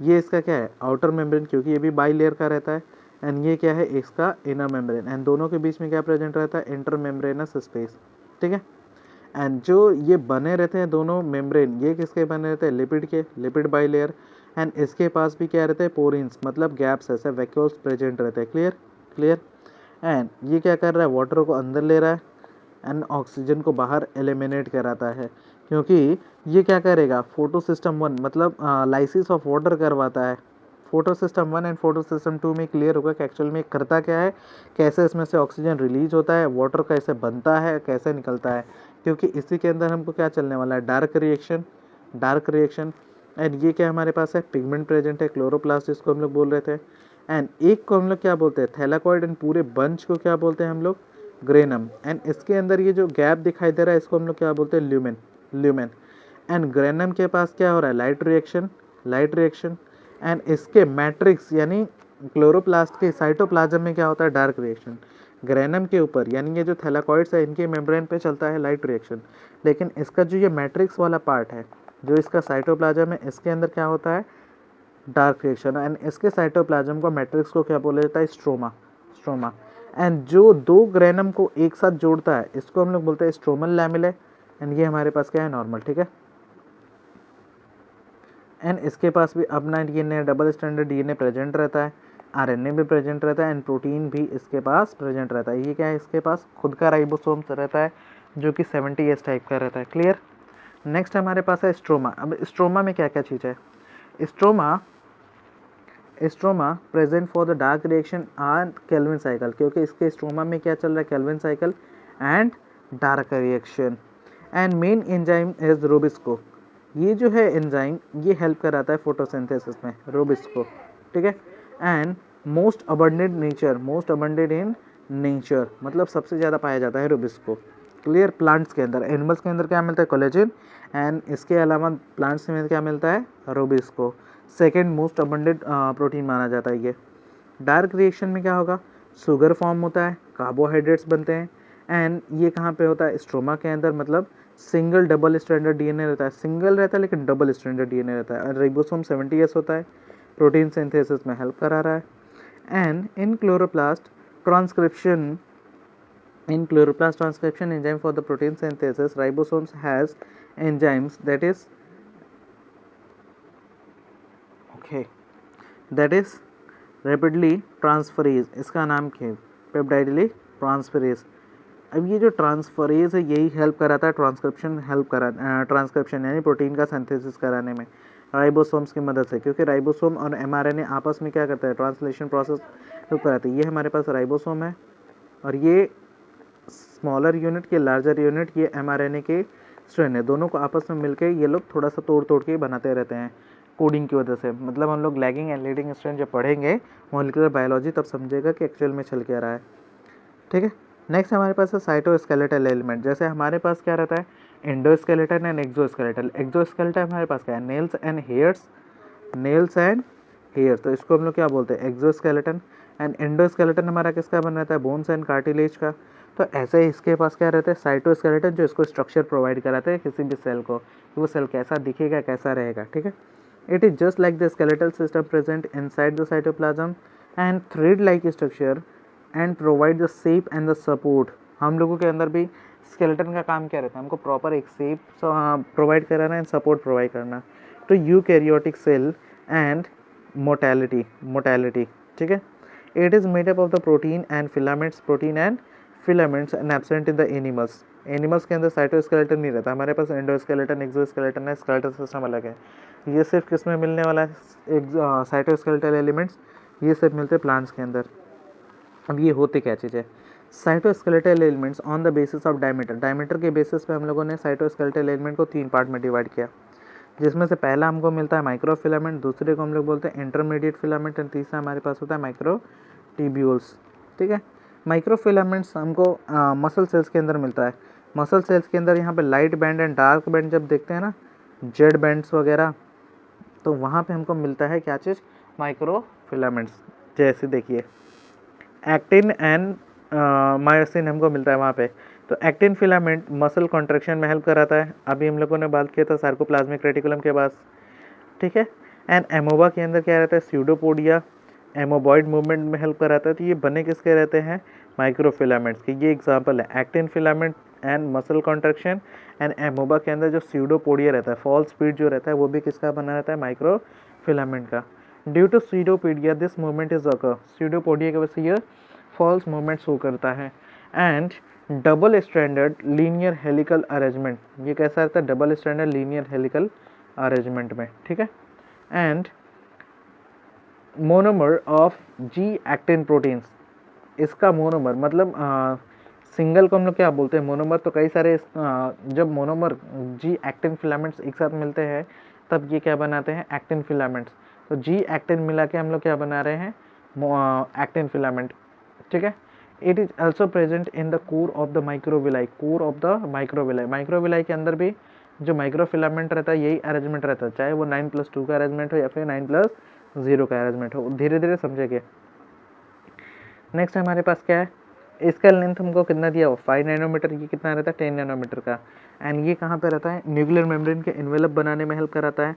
S1: ये इसका क्या है, आउटर मेम्ब्रेन, क्योंकि ये भी बाई लेयर का रहता है। एंड ये क्या है, इसका इनर मेम्ब्रेन। एंड दोनों के बीच में क्या प्रेजेंट रहता है, इंटर मेम्ब्रेनस स्पेस। ठीक है। एंड जो ये बने रहते हैं दोनों मेम्ब्रेन, ये किसके बने रहते हैं, लिपिड के, लिपिड बाई लेयर। एंड इसके पास भी क्या रहते हैं, पोरिन्स, मतलब गैप्स, ऐसे वैक्यूल्स प्रेजेंट रहते हैं। क्लियर। क्लियर। एंड ये क्या कर रहा है, वाटर को अंदर ले रहा है एंड ऑक्सीजन को बाहर एलिमिनेट कराता है, क्योंकि ये क्या करेगा, फोटो सिस्टम 1 मतलब लाइसिस ऑफ वाटर करवाता है। Photo system 1 and photo system 2 में क्लियर होगा कि एक्चुअल में करता क्या है, कैसे इसमें से ऑक्सीजन रिलीज होता है, वाटर कैसे बनता है, कैसे निकलता है, क्योंकि इसी के अंदर हमको क्या चलने वाला है, dark reaction. Dark reaction. And ये क्या हमारे पास है, पिगमेंट प्रेजेंट है, क्लोरोप्लास्ट जिसको हम लोग बोल रहे थे। एंड एक को हम लोग क्या बोलते हैं, थैलाकॉइड, एंड पूरे बंच को क्या बोलते हैं हम लोग, ग्रेनम। एंड इसके अंदर ये जो गैप दिखाई दे रहा है इसको हम लोग क्या बोलते हैं, ल्यूमेन। ल्यूमेन। एंड ग्रेनम के पास क्या हो रहा है, light reaction, light reaction. And इसके मैट्रिक्स यानी क्लोरोप्लास्ट के साइटोप्लाज्म में क्या होता है, डार्क रिएक्शन। ग्रेनम के ऊपर यानी ये जो थैलाकॉइड्स है इनके मेम्ब्रेन पे चलता है लाइट रिएक्शन, लेकिन इसका जो ये मैट्रिक्स वाला पार्ट है जो इसका साइटोप्लाज्म है, इसके अंदर क्या होता है, डार्क रिएक्शन। एंड इसके साइटोप्लाज्म को, मैट्रिक्स को क्या बोला जाता है, स्ट्रोमा। स्ट्रोमा। एंड जो दो ग्रेनम को एक साथ जोड़ता है इसको हम लोग बोलते हैं स्ट्रोमल लैमेले। एंड ये हमारे पास क्या है, नॉर्मल। ठीक है। एंड इसके पास भी अपना DNA, double standard DNA present रहता है, आरएनए भी प्रेजेंट रहता है, एंड प्रोटीन भी इसके पास प्रेजेंट रहता है। ये क्या है, इसके पास खुद का राइबोसोम्स रहता है जो कि 70S टाइप का रहता है। क्लियर। नेक्स्ट हमारे पास है स्ट्रोमा। अब स्ट्रोमा में क्या क्या चीज़ है, stroma, stroma present for the dark reaction and Calvin cycle, क्योंकि इसके स्ट्रोमा में क्या चल रहा है, Calvin cycle and dark reaction. And main enzyme is RuBisCO. ये जो है एंजाइम ये हेल्प कराता है फोटोसिंथेसिस में, रोबिस्को। ठीक है। And most abundant nature, most abundant in nature मतलब सबसे ज़्यादा पाया जाता है रोबिस्को। क्लियर। प्लांट्स के अंदर, एनिमल्स के अंदर क्या मिलता है, कोलेजन। एंड इसके अलावा प्लांट्स में क्या मिलता है, Rubisco. Second most abundant protein माना जाता है ये। डार्क रिएक्शन में क्या होगा, शुगर फॉर्म होता है, कार्बोहाइड्रेट्स बनते हैं। एंड ये कहाँ पे होता है, स्ट्रोमा के अंदर, मतलब सिंगल डबल स्ट्रैंडर्ड डीएनए रहता है, सिंगल रहता है लेकिन डबल स्ट्रैंडर्ड डीएनए रहता है। और राइबोसोम 70S होता है, प्रोटीन सिंथेसिस में हेल्प करा रहा है। And in chloroplast transcription, in chloroplast transcription enzyme for the protein synthesis, ribosomes has enzymes that is rapidly transferase। इसका नाम क्या है, पेप्टाइडली ट्रांसफरेज। अब ये जो ट्रांसफरेज है यही हेल्प कराता है ट्रांसक्रिप्शन, हेल्प करा ट्रांसक्रिप्शन यानी प्रोटीन का सिंथेसिस कराने में। राइबोसोम्स की मदद से, क्योंकि राइबोसोम और mRNA आपस में क्या करता है, ट्रांसलेशन प्रोसेस कराते हैं। ये हमारे पास राइबोसोम है और ये स्मॉलर यूनिट, ये लार्जर यूनिट, ये mRNA के स्ट्रैंड है, दोनों को आपस में मिलकर ये लोग थोड़ा सा तोड़ के बनाते रहते हैं कोडिंग की वजह से। मतलब हम लोग लैगिंग एंड लीडिंग स्ट्रैंड जब पढ़ेंगे मॉलिक्यूलर बायोलॉजी, तब समझेगा कि एक्चुअल में चल क्या रहा है। ठीक है, नेक्स्ट हमारे पास है साइटोस्केलेटल एलिमेंट। जैसे हमारे पास क्या रहता है, एंडोस्केलेटन एंड एक्सोस्केलेटल। एक्सोस्केलेटन हमारे पास क्या है, nails and hairs, nails and hair, तो इसको हम लोग क्या बोलते हैं, एक्सोस्केलेटन। एंड एंडोस्केलेटन हमारा किसका बन रहता है, बोन्स एंड कार्टिलेज का। तो ऐसे ही इसके पास क्या रहता है, साइटोस्केलेटन, जो इसको स्ट्रक्चर प्रोवाइड कराते हैं किसी भी सेल को, कि वो सेल कैसा दिखेगा, कैसा रहेगा। ठीक है, it is just like the skeletal system present inside the cytoplasm and thread like structure and provide the shape and the support. हम लोगों के अंदर भी स्केलेटन का काम क्या रहता है, हमको प्रॉपर एक शेप प्रोवाइड कराना एंड सपोर्ट प्रोवाइड करना। तो यूकैरियोटिक सेल एंड मोटेलिटी। ठीक है, it is made up of the protein and filaments and absent in the animals. Animals के अंदर साइटोस्केलेटन नहीं रहता, हमारे पास एंडोस्केलेटन, एक्सोस्केलेटन है, स्केलेटल सिस्टम अलग है। ये सिर्फ किस में मिलने वाला है, साइटोस्केलेटल एलिमेंट्स, ये सिर्फ मिलते हैं प्लांट्स के अंदर। अब ये होते क्या चीज़ है, cytoskeletal elements on the basis of diameter. Diameter के बेसिस पे हम लोगों ने साइटोस्केलेटल एलिमेंट को 3 पार्ट में डिवाइड किया, जिसमें से पहला हमको मिलता है माइक्रोफिलामेंट, दूसरे को हम लोग बोलते हैं इंटरमीडिएट फिलामेंट, एंड तीसरा हमारे पास होता है माइक्रोट्यूब्यूल्स। ठीक है, माइक्रोफिलामेंट्स हमको मसल सेल्स के अंदर मिलता है। मसल सेल्स के अंदर यहाँ पे light band and dark band जब देखते हैं ना, जेड बैंड्स वगैरह, तो वहाँ पे हमको मिलता है क्या चीज़, माइक्रोफिलामेंट्स। जैसे देखिए एक्टिन एंड मायोसिन हमको मिलता है वहाँ पे। तो एक्टिन फिलामेंट मसल कॉन्ट्रैक्शन में हेल्प कराता है, अभी हम लोगों ने बात किया था सार्कोप्लाज्मिक रेटिकुलम के पास। ठीक है, एंड एमोबा के अंदर क्या रहता है, स्यूडोपोडिया, एमोबॉइड मूवमेंट में हेल्प कराता है। तो ये बने किसके रहते हैं, माइक्रोफिलामेंट्स के। ये एग्जांपल है, actin filament and muscle contraction, and amoeba के अंदर जो स्यूडोपोडिया रहता है, फॉल स्पीड जो रहता है, वो भी किसका बना रहता है, माइक्रोफिलामेंट का। Due to pseudopodia this movement is occur, pseudopodia की वजह से ये फॉल्स मूवमेंट शो करता है। And double standard linear helical arrangement, ये कैसा रहता है, double standard linear helical arrangement में। ठीक है, and monomer of G actin proteins, इसका मोनोमर मतलब सिंगल को हम लोग क्या बोलते हैं, मोनोमर। तो कई सारे जब मोनोमर जी एक्टिन फिलामेंट्स एक साथ मिलते हैं तब ये क्या बनाते हैं, एक्टिन फिलामेंट्स। तो जी एक्टिन मिला के हम लोग क्या बना रहे हैं, एक्टिन फिलामेंट। ठीक है, it is also present in the core of the microvilli, core of the microvilli. Microvilli के अंदर भी जो माइक्रोफिलामेंट रहता है यही अरेंजमेंट रहता है, चाहे वो 9+2 का अरेंजमेंट हो या फिर 9+0 का अरेंजमेंट हो, धीरे धीरे समझेंगे। नेक्स्ट हमारे पास क्या है, इसका लेंथ हमको कितना दिया हो, 5 नैनोमीटर, ये कितना रहता है, 10 नैनोमीटर का। एंड ये कहाँ पे रहता है, न्यूक्लियर मेम्ब्रेन के इन्वेलप बनाने में हेल्प कराता है।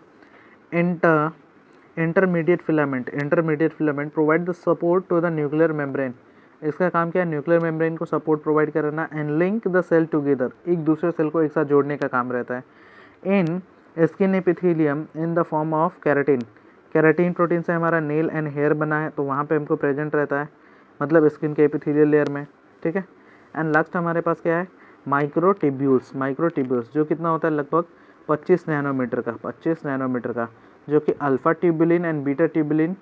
S1: Intermediate filament provide the support to the nuclear membrane. इसका काम क्या है, न्यूक्लियर मेम्ब्रेन को सपोर्ट प्रोवाइड कराना and link the cell together, एक दूसरे सेल को एक साथ जोड़ने का काम रहता है। In skin epithelium in the form of keratin, keratin protein से हमारा नेल एंड हेयर बना है, तो वहाँ पे हमको प्रेजेंट रहता है, मतलब स्किन के एपिथेलियल लेयर में। ठीक है, एंड लास्ट हमारे पास क्या है, माइक्रोट्यूब्यूल्स, जो कितना होता है, लगभग 25 नैनोमीटर का, जो कि alpha tubulin and beta tubulin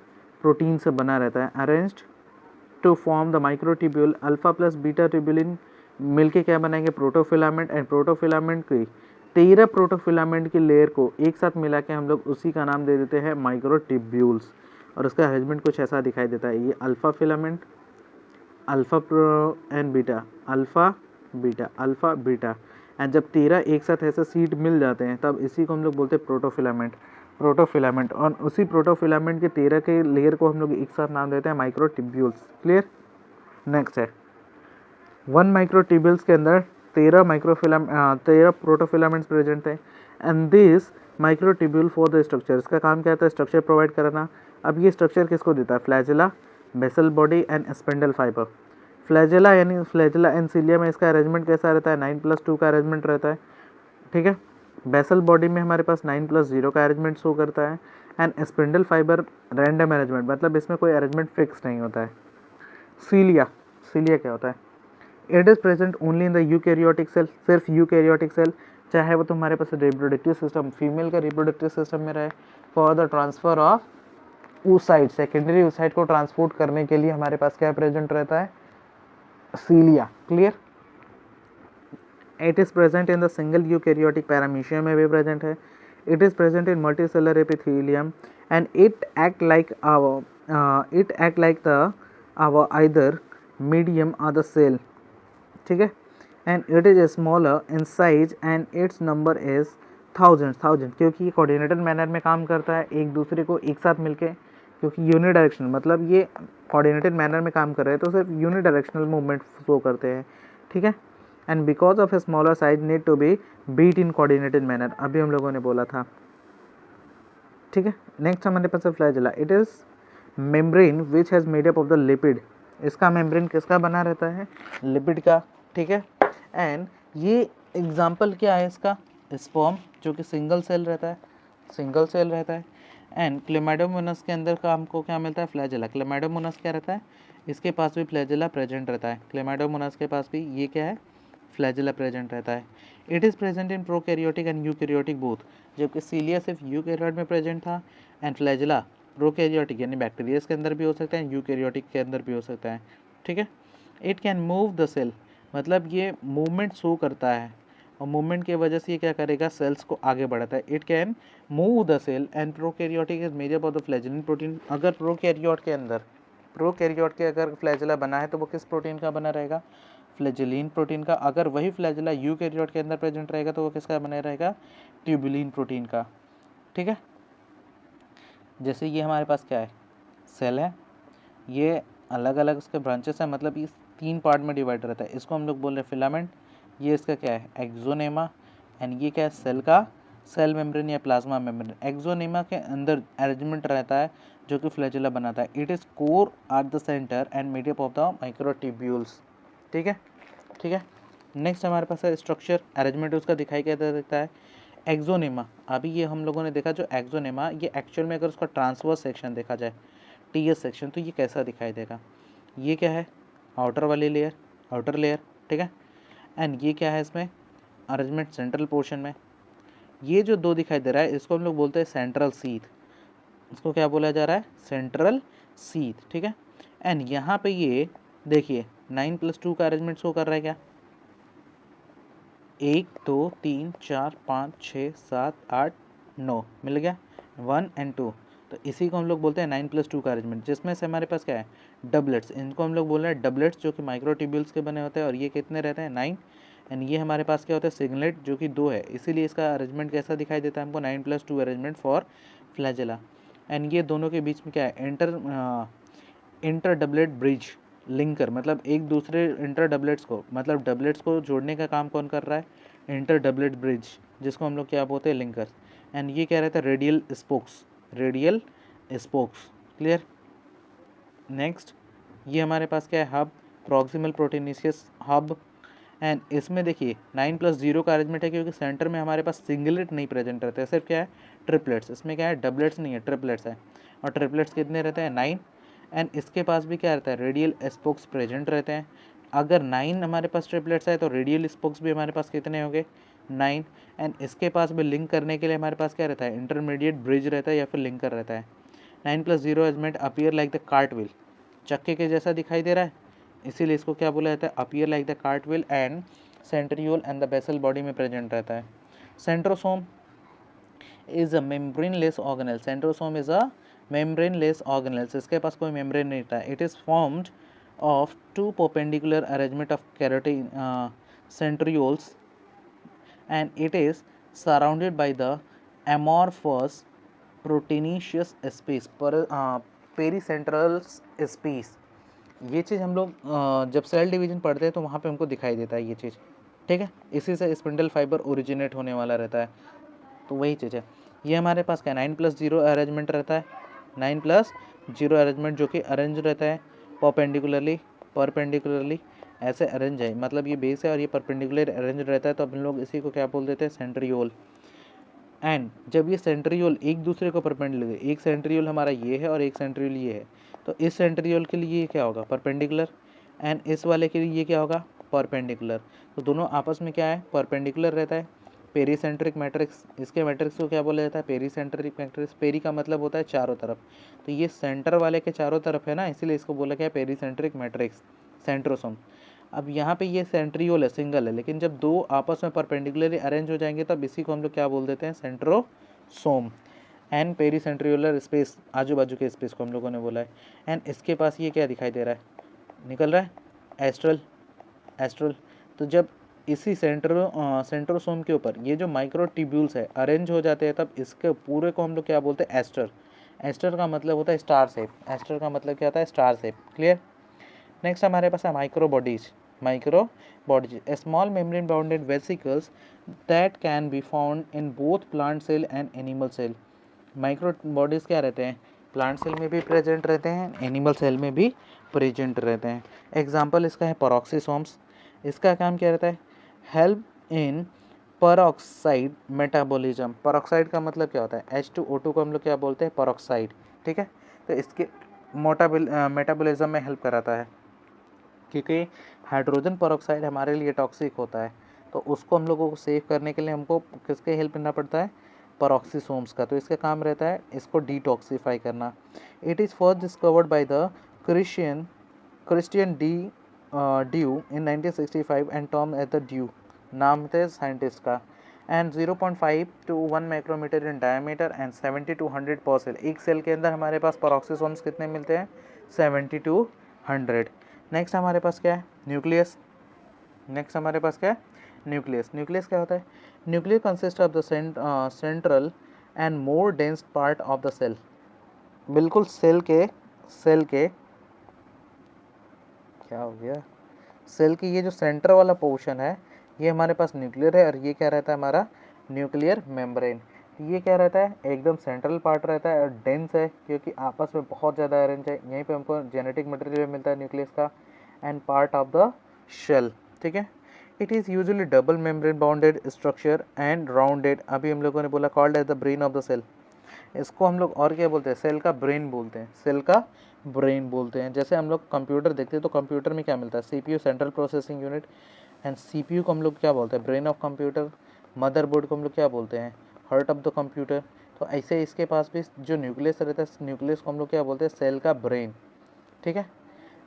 S1: protein से बना रहता है। Arranged to form the microtubule, alpha plus beta tubulin मिलके क्या बनाएंगे, प्रोटोफिलामेंट। एंड प्रोटोफिलामेंट की 13 प्रोटोफिलामेंट की लेयर को एक साथ मिला के हम लोग उसी का नाम दे देते हैं माइक्रोट्यूब्यूल्स। और उसका अरेंजमेंट कुछ ऐसा दिखाई देता है, ये alpha filament, alpha pro and beta, alpha beta. And जब 13 एक साथ ऐसे सीट मिल जाते हैं तब इसी को हम लोग बोलते हैं प्रोटोफिलामेंट। और उसी प्रोटोफिलामेंट के 13 के लेयर को हम लोग एक साथ नाम देते हैं माइक्रोट्यूब्यूल्स। क्लियर, नेक्स्ट है 1 माइक्रोट्यूब्यूल्स के अंदर 13 प्रोटोफिलामेंट्स प्रेजेंट थे। And this microtubule for the structure, इसका काम क्या है, स्ट्रक्चर प्रोवाइड कराना। अब ये स्ट्रक्चर किसको देता है, flagella, basal body and spindle fibre. Flagella यानी फ्लैजेला एंड सिलिया में इसका अरेंजमेंट कैसा रहता है, 9+2 का अरेंजमेंट रहता है। ठीक है, बेसल बॉडी में हमारे पास 9+0 का अरेंजमेंट शो करता है। And spindle fibre random arrangement, मतलब इसमें कोई अरेंजमेंट फिक्स नहीं होता है। सिलिया क्या होता है, it is present only in the eukaryotic cell, सिर्फ यूकैरियोटिक सेल, चाहे वो तुम्हारे पास रिप्रोडक्टिव सिस्टम, फीमेल का रिप्रोडक्टिव सिस्टम में रहे for the transfer of oocyte, secondary oocyte को ट्रांसपोर्ट करने के लिए हमारे पास क्या प्रेजेंट रहता है, cilia. Clear. It is present in the single eukaryotic paramecium में भी प्रेजेंट है। It is present in multicellular epithelium and it act like the our either medium और द सेल। ठीक है। And it is smaller in size and it's number is thousand, क्योंकि ये coordinated manner में काम करता है, एक दूसरे को एक साथ मिलके, क्योंकि यूनिडायरेक्शनल मतलब ये कोऑर्डिनेटेड मैनर में काम कर रहे हैं तो सिर्फ यूनिडायरेक्शनल मूवमेंट शो करते हैं। ठीक है। And because of a smaller size need to be beat in coordinated manner, अभी हम लोगों ने बोला था। ठीक है। नेक्स्ट हमारे पास है flagella. It is membrane which has made up of the lipid, इसका मेम्ब्रेन किसका बना रहता है, लिपिड का। ठीक है। एंड ये एग्जाम्पल क्या है इसका, स्पर्म, जो कि सिंगल सेल रहता है। एंड क्लेमाइडोमोनास के अंदर का हमको क्या मिलता है, फ्लैजेला। क्लेमाइडोमोनास क्या रहता है, इसके पास भी फ्लैजेला प्रेजेंट रहता है। क्लेमाइडोमोनास के पास भी ये क्या है, फ्लैजेला प्रेजेंट रहता है। It is present in prokaryotic and eukaryotic both, जबकि सीलिया सिर्फ यूकैरियोट में प्रेजेंट था एंड फ्लैजेला प्रोकैरियोटिक यानी बैक्टीरिया के अंदर भी हो सकता है, यूकैरियोटिक के अंदर भी हो सकता है। ठीक है। It can move the cell, मतलब ये मूवमेंट शो करता है और मूवमेंट की वजह से ये क्या करेगा, सेल्स को आगे बढ़ाता है। It can move the cell and prokaryotic is major of the flagellin protein. अगर प्रोकैरियोट के अगर फ्लैजेला बना है तो वो किस प्रोटीन का बना रहेगा, फ्लैजेलिन प्रोटीन का। अगर वही फ्लैजेला यूकैरियोट के अंदर प्रेजेंट रहेगा तो वो किसका बना रहेगा, ट्यूबुलिन प्रोटीन का। ठीक है। जैसे ये हमारे पास क्या है, सेल है, ये अलग अलग उसके ब्रांचेस हैं, मतलब इस 3 पार्ट में डिवाइड रहता है। इसको हम लोग बोल रहे हैं फिलामेंट, ये इसका क्या है, एक्सोनेमा, एंड ये क्या है, सेल का सेल मेम्ब्रेन या प्लाज्मा मेम्ब्रेन। एक्सोनेमा के अंदर अरेंजमेंट रहता है जो कि फ्लैजेला बनाता है। It is core at the centre and made up of the microtubules. ठीक है। नेक्स्ट हमारे पास है स्ट्रक्चर, अरेंजमेंट उसका दिखाई क्या देता है, एक्सोनेमा। अभी ये हम लोगों ने देखा जो एक्सोनेमा, ये एक्चुअल में अगर उसका ट्रांसवर्स सेक्शन देखा जाए, टीएस सेक्शन, तो ये कैसा दिखाई देगा, ये क्या है, आउटर वाली लेयर, आउटर लेयर। ठीक है। एंड ये क्या है, इसमें अरेंजमेंट सेंट्रल पोर्शन में। ये जो 2 दिखाई दे रहा है इसको हम लोग बोलते हैं सेंट्रल सीथ, इसको क्या बोला जा रहा है, सेंट्रल सीथ। ठीक है। एंड यहाँ पे ये देखिए 9+2 का अरेंजमेंट शो कर रहा है क्या, 1 2 3 4 5 6 7 8 9 मिल गया, 1 एंड 2, तो इसी को हम लोग बोलते हैं 9+2 का अरेंजमेंट, जिसमें से हमारे पास क्या है, डबलेट्स, इनको हम लोग बोल रहे हैं डबलेट्स, जो कि माइक्रोट्यूब्यूल्स के बने होते हैं। और ये कितने रहते हैं, 9। एंड ये हमारे पास क्या होता है, सिग्नलेट, जो कि 2 है, इसीलिए इसका अरेंजमेंट कैसा दिखाई देता है हमको, 9+2 अरेंजमेंट फॉर फ्लैजेला। एंड ये दोनों के बीच में क्या है, इंटर डबलेट ब्रिज लिंकर, मतलब एक दूसरे इंटर डबलेट्स को, मतलब डबलेट्स को जोड़ने का काम कौन कर रहा है, इंटर डबलेट ब्रिज, जिसको हम लोग क्या बोलते हैं, लिंकर। एंड ये क्या रहता है, रेडियल स्पोक्स। क्लियर। नेक्स्ट ये हमारे पास क्या है, hub, proximal proteinaceous hub. And इसमें देखिए 9+0 का अरेंजमेंट है, क्योंकि सेंटर में हमारे पास सिंगलेट नहीं प्रेजेंट रहते हैं, सिर्फ क्या है, ट्रिपलेट्स। इसमें क्या है, डबलेट्स नहीं है, ट्रिपलेट्स है। और ट्रिपलेट्स कितने रहते हैं, 9। एंड इसके पास भी क्या रहता है, रेडियल स्पोक्स प्रेजेंट रहते हैं। अगर 9 हमारे पास ट्रिपलेट्स है तो रेडियल स्पोक्स भी हमारे पास कितने होंगे, 9। एंड इसके पास भी लिंक करने के लिए हमारे पास क्या रहता है, इंटरमीडिएट ब्रिज रहता है या फिर लिंकर रहता है। 9+0 अरेंजमेंट अपीयर लाइक द कार्टविल, चक्के के जैसा दिखाई दे रहा है, इसीलिए इसको क्या बोला जाता है, appear like the cartwheel. And centriole and the basal body में प्रेजेंट रहता है। Centrosome is a membraneless organelle, centrosome is a membraneless organelles, इसके पास कोई मेम्ब्रेन नहीं था। It is formed of 2 perpendicular arrangement of carotene centrioles and it is surrounded by the amorphous proteinaceous space पर पेरीसेंट्रल space. ये चीज़ हम लोग जब सेल डिवीजन पढ़ते हैं तो वहाँ पे हमको दिखाई देता है ये चीज़। ठीक है। इसी से स्पिंडल फाइबर ओरिजिनेट होने वाला रहता है, तो वही चीज़ है। ये हमारे पास क्या 9+0 अरेंजमेंट रहता है, 9+0 अरेंजमेंट जो कि अरेंज रहता है परपेंडिकुलरली ऐसे अरेंज है, मतलब ये बेस है और ये परपेंडिकुलर अरेंज रहता है, तो अपन लोग इसी को क्या बोल देते हैं, सेंट्रियोल। एंड जब ये सेंट्रियोल एक दूसरे को परपेंडिकुलर, एक सेंट्रियोल हमारा ये है और एक सेंट्रियोल ये है, तो इस सेंट्रियोल के लिए ये क्या होगा, परपेंडिकुलर, एंड इस वाले के लिए ये क्या होगा, परपेंडिकुलर। तो दोनों आपस में क्या है, परपेंडिकुलर रहता है। पेरीसेंट्रिक मैट्रिक्स, इसके मैट्रिक्स को क्या बोला जाता है? Pericentric matrix. पेरी का मतलब होता है चारों तरफ, तो ये सेंटर वाले के चारों तरफ है ना, इसीलिए इसको बोला गया पेरीसेंट्रिक मैट्रिक्स, सेंट्रोसोम। अब यहाँ पे ये सेंट्रियोल है, सिंगल है, लेकिन जब दो आपस में परपेंडिकुलरली अरेंज हो जाएंगे तब इसी को हम लोग क्या बोल देते हैं? सेंट्रोसोम। एंड पेरीसेंट्रियोलर स्पेस, आजू बाजू के स्पेस को हम लोगों ने बोला है। एंड इसके पास ये क्या दिखाई दे रहा है? निकल रहा है एस्ट्रल, एस्ट्रल। तो जब इसी सेंट्रोसोम के ऊपर ये जो माइक्रोट्यूब्यूल्स है अरेंज हो जाते हैं तब इसके पूरे को हम लोग क्या बोलते हैं? एस्टर। एस्टर का मतलब होता है स्टार शेप, एस्टर का मतलब क्या होता है? Star shape. क्लियर। नेक्स्ट हमारे पास है micro bodies. Micro bodies, a small membrane bounded vesicles that can be found in both plant cell and animal cell. Micro bodies क्या रहते हैं? प्लांट सेल में भी प्रेजेंट रहते हैं, एनिमल सेल में भी प्रेजेंट रहते हैं। एग्जाम्पल इसका है पेरोक्सिसोम्स। इसका काम क्या रहता है? Help in peroxide metabolism. Peroxide का मतलब क्या होता है? H2O2 को हम लोग क्या बोलते हैं? पेरोक्साइड। ठीक है, तो इसके मेटाबॉलिज्म में हेल्प कराता है, क्योंकि हाइड्रोजन पेरोक्साइड हमारे लिए टॉक्सिक होता है, तो उसको हम लोगों को सेव करने के लिए हमको किसके हेल्प करना पड़ता है? पेरोक्सिसोम्स का। तो इसका काम रहता है इसको डिटॉक्सिफाई करना। It is first discovered by the Christian Duve in 1965 and term as the Duve, नाम थे साइंटिस्ट का। And 0.5 to 1 micrometre in diameter and 70 to 100 पर सेल। एक सेल के अंदर हमारे पास पेरोक्सिसोम्स कितने मिलते हैं? 70 to 100। नेक्स्ट हमारे पास क्या है? न्यूक्लियस। नेक्स्ट हमारे पास क्या है? न्यूक्लियस। न्यूक्लियस क्या होता है? Nucleus consist of the central and more dense part of the cell. बिल्कुल सेल के क्या हो गया? सेल की ये जो सेंटर वाला पोर्शन है ये हमारे पास न्यूक्लियर है, और ये क्या रहता है? हमारा न्यूक्लियर मेम्ब्रेन। ये क्या रहता है? एकदम सेंट्रल पार्ट रहता है और डेंस है, क्योंकि आपस में बहुत ज़्यादा अरेंज है। यहीं पे हमको जेनेटिक मटेरियल मिलता है न्यूक्लियस का। And part of the cell. ठीक है, it is usually double membrane bounded structure and rounded. अभी हम लोगों ने बोला called as the brain of the cell. इसको हम लोग और क्या बोलते हैं? सेल का ब्रेन बोलते हैं, सेल का ब्रेन बोलते हैं। जैसे हम लोग कंप्यूटर देखते हैं तो कंप्यूटर में क्या मिलता है? CPU, central processing unit. And CPU को हम लोग क्या बोलते हैं? Brain of computer. मदरबोर्ड को हम लोग क्या बोलते हैं? Heart of the computer. तो ऐसे इसके पास भी जो न्यूक्लियस रहता है, न्यूक्लियस को हम लोग क्या बोलते हैं? सेल का ब्रेन। ठीक है,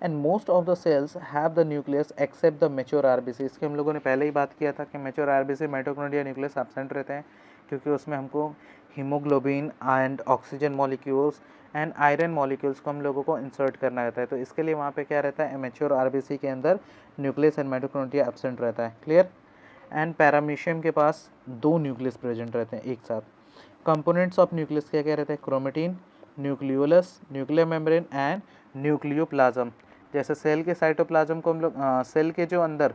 S1: and most of the cells have the nucleus except the mature RBC. इसके हम लोगों ने पहले ही बात किया था कि mature RBC, mitochondria nucleus absent रहते हैं, क्योंकि उसमें हमको haemoglobin and oxygen molecules and iron molecules को हम लोगों को इंसर्ट करना रहता है। तो इसके लिए वहाँ पे क्या रहता है? मेच्योर आरबीसी के अंदर न्यूक्लियस एंड माइटोकॉन्ड्रिया एब्सेंट रहता है। क्लियर। एंड पैरामीशियम के पास दो न्यूक्लियस प्रेजेंट रहते हैं एक साथ। कंपोनेंट्स ऑफ न्यूक्लियस क्या क्या रहते हैं? Chromatin, nucleolus, nuclear membrane and nucleoplasm. जैसे सेल के साइटोप्लाज्म को हम लोग सेल के जो अंदर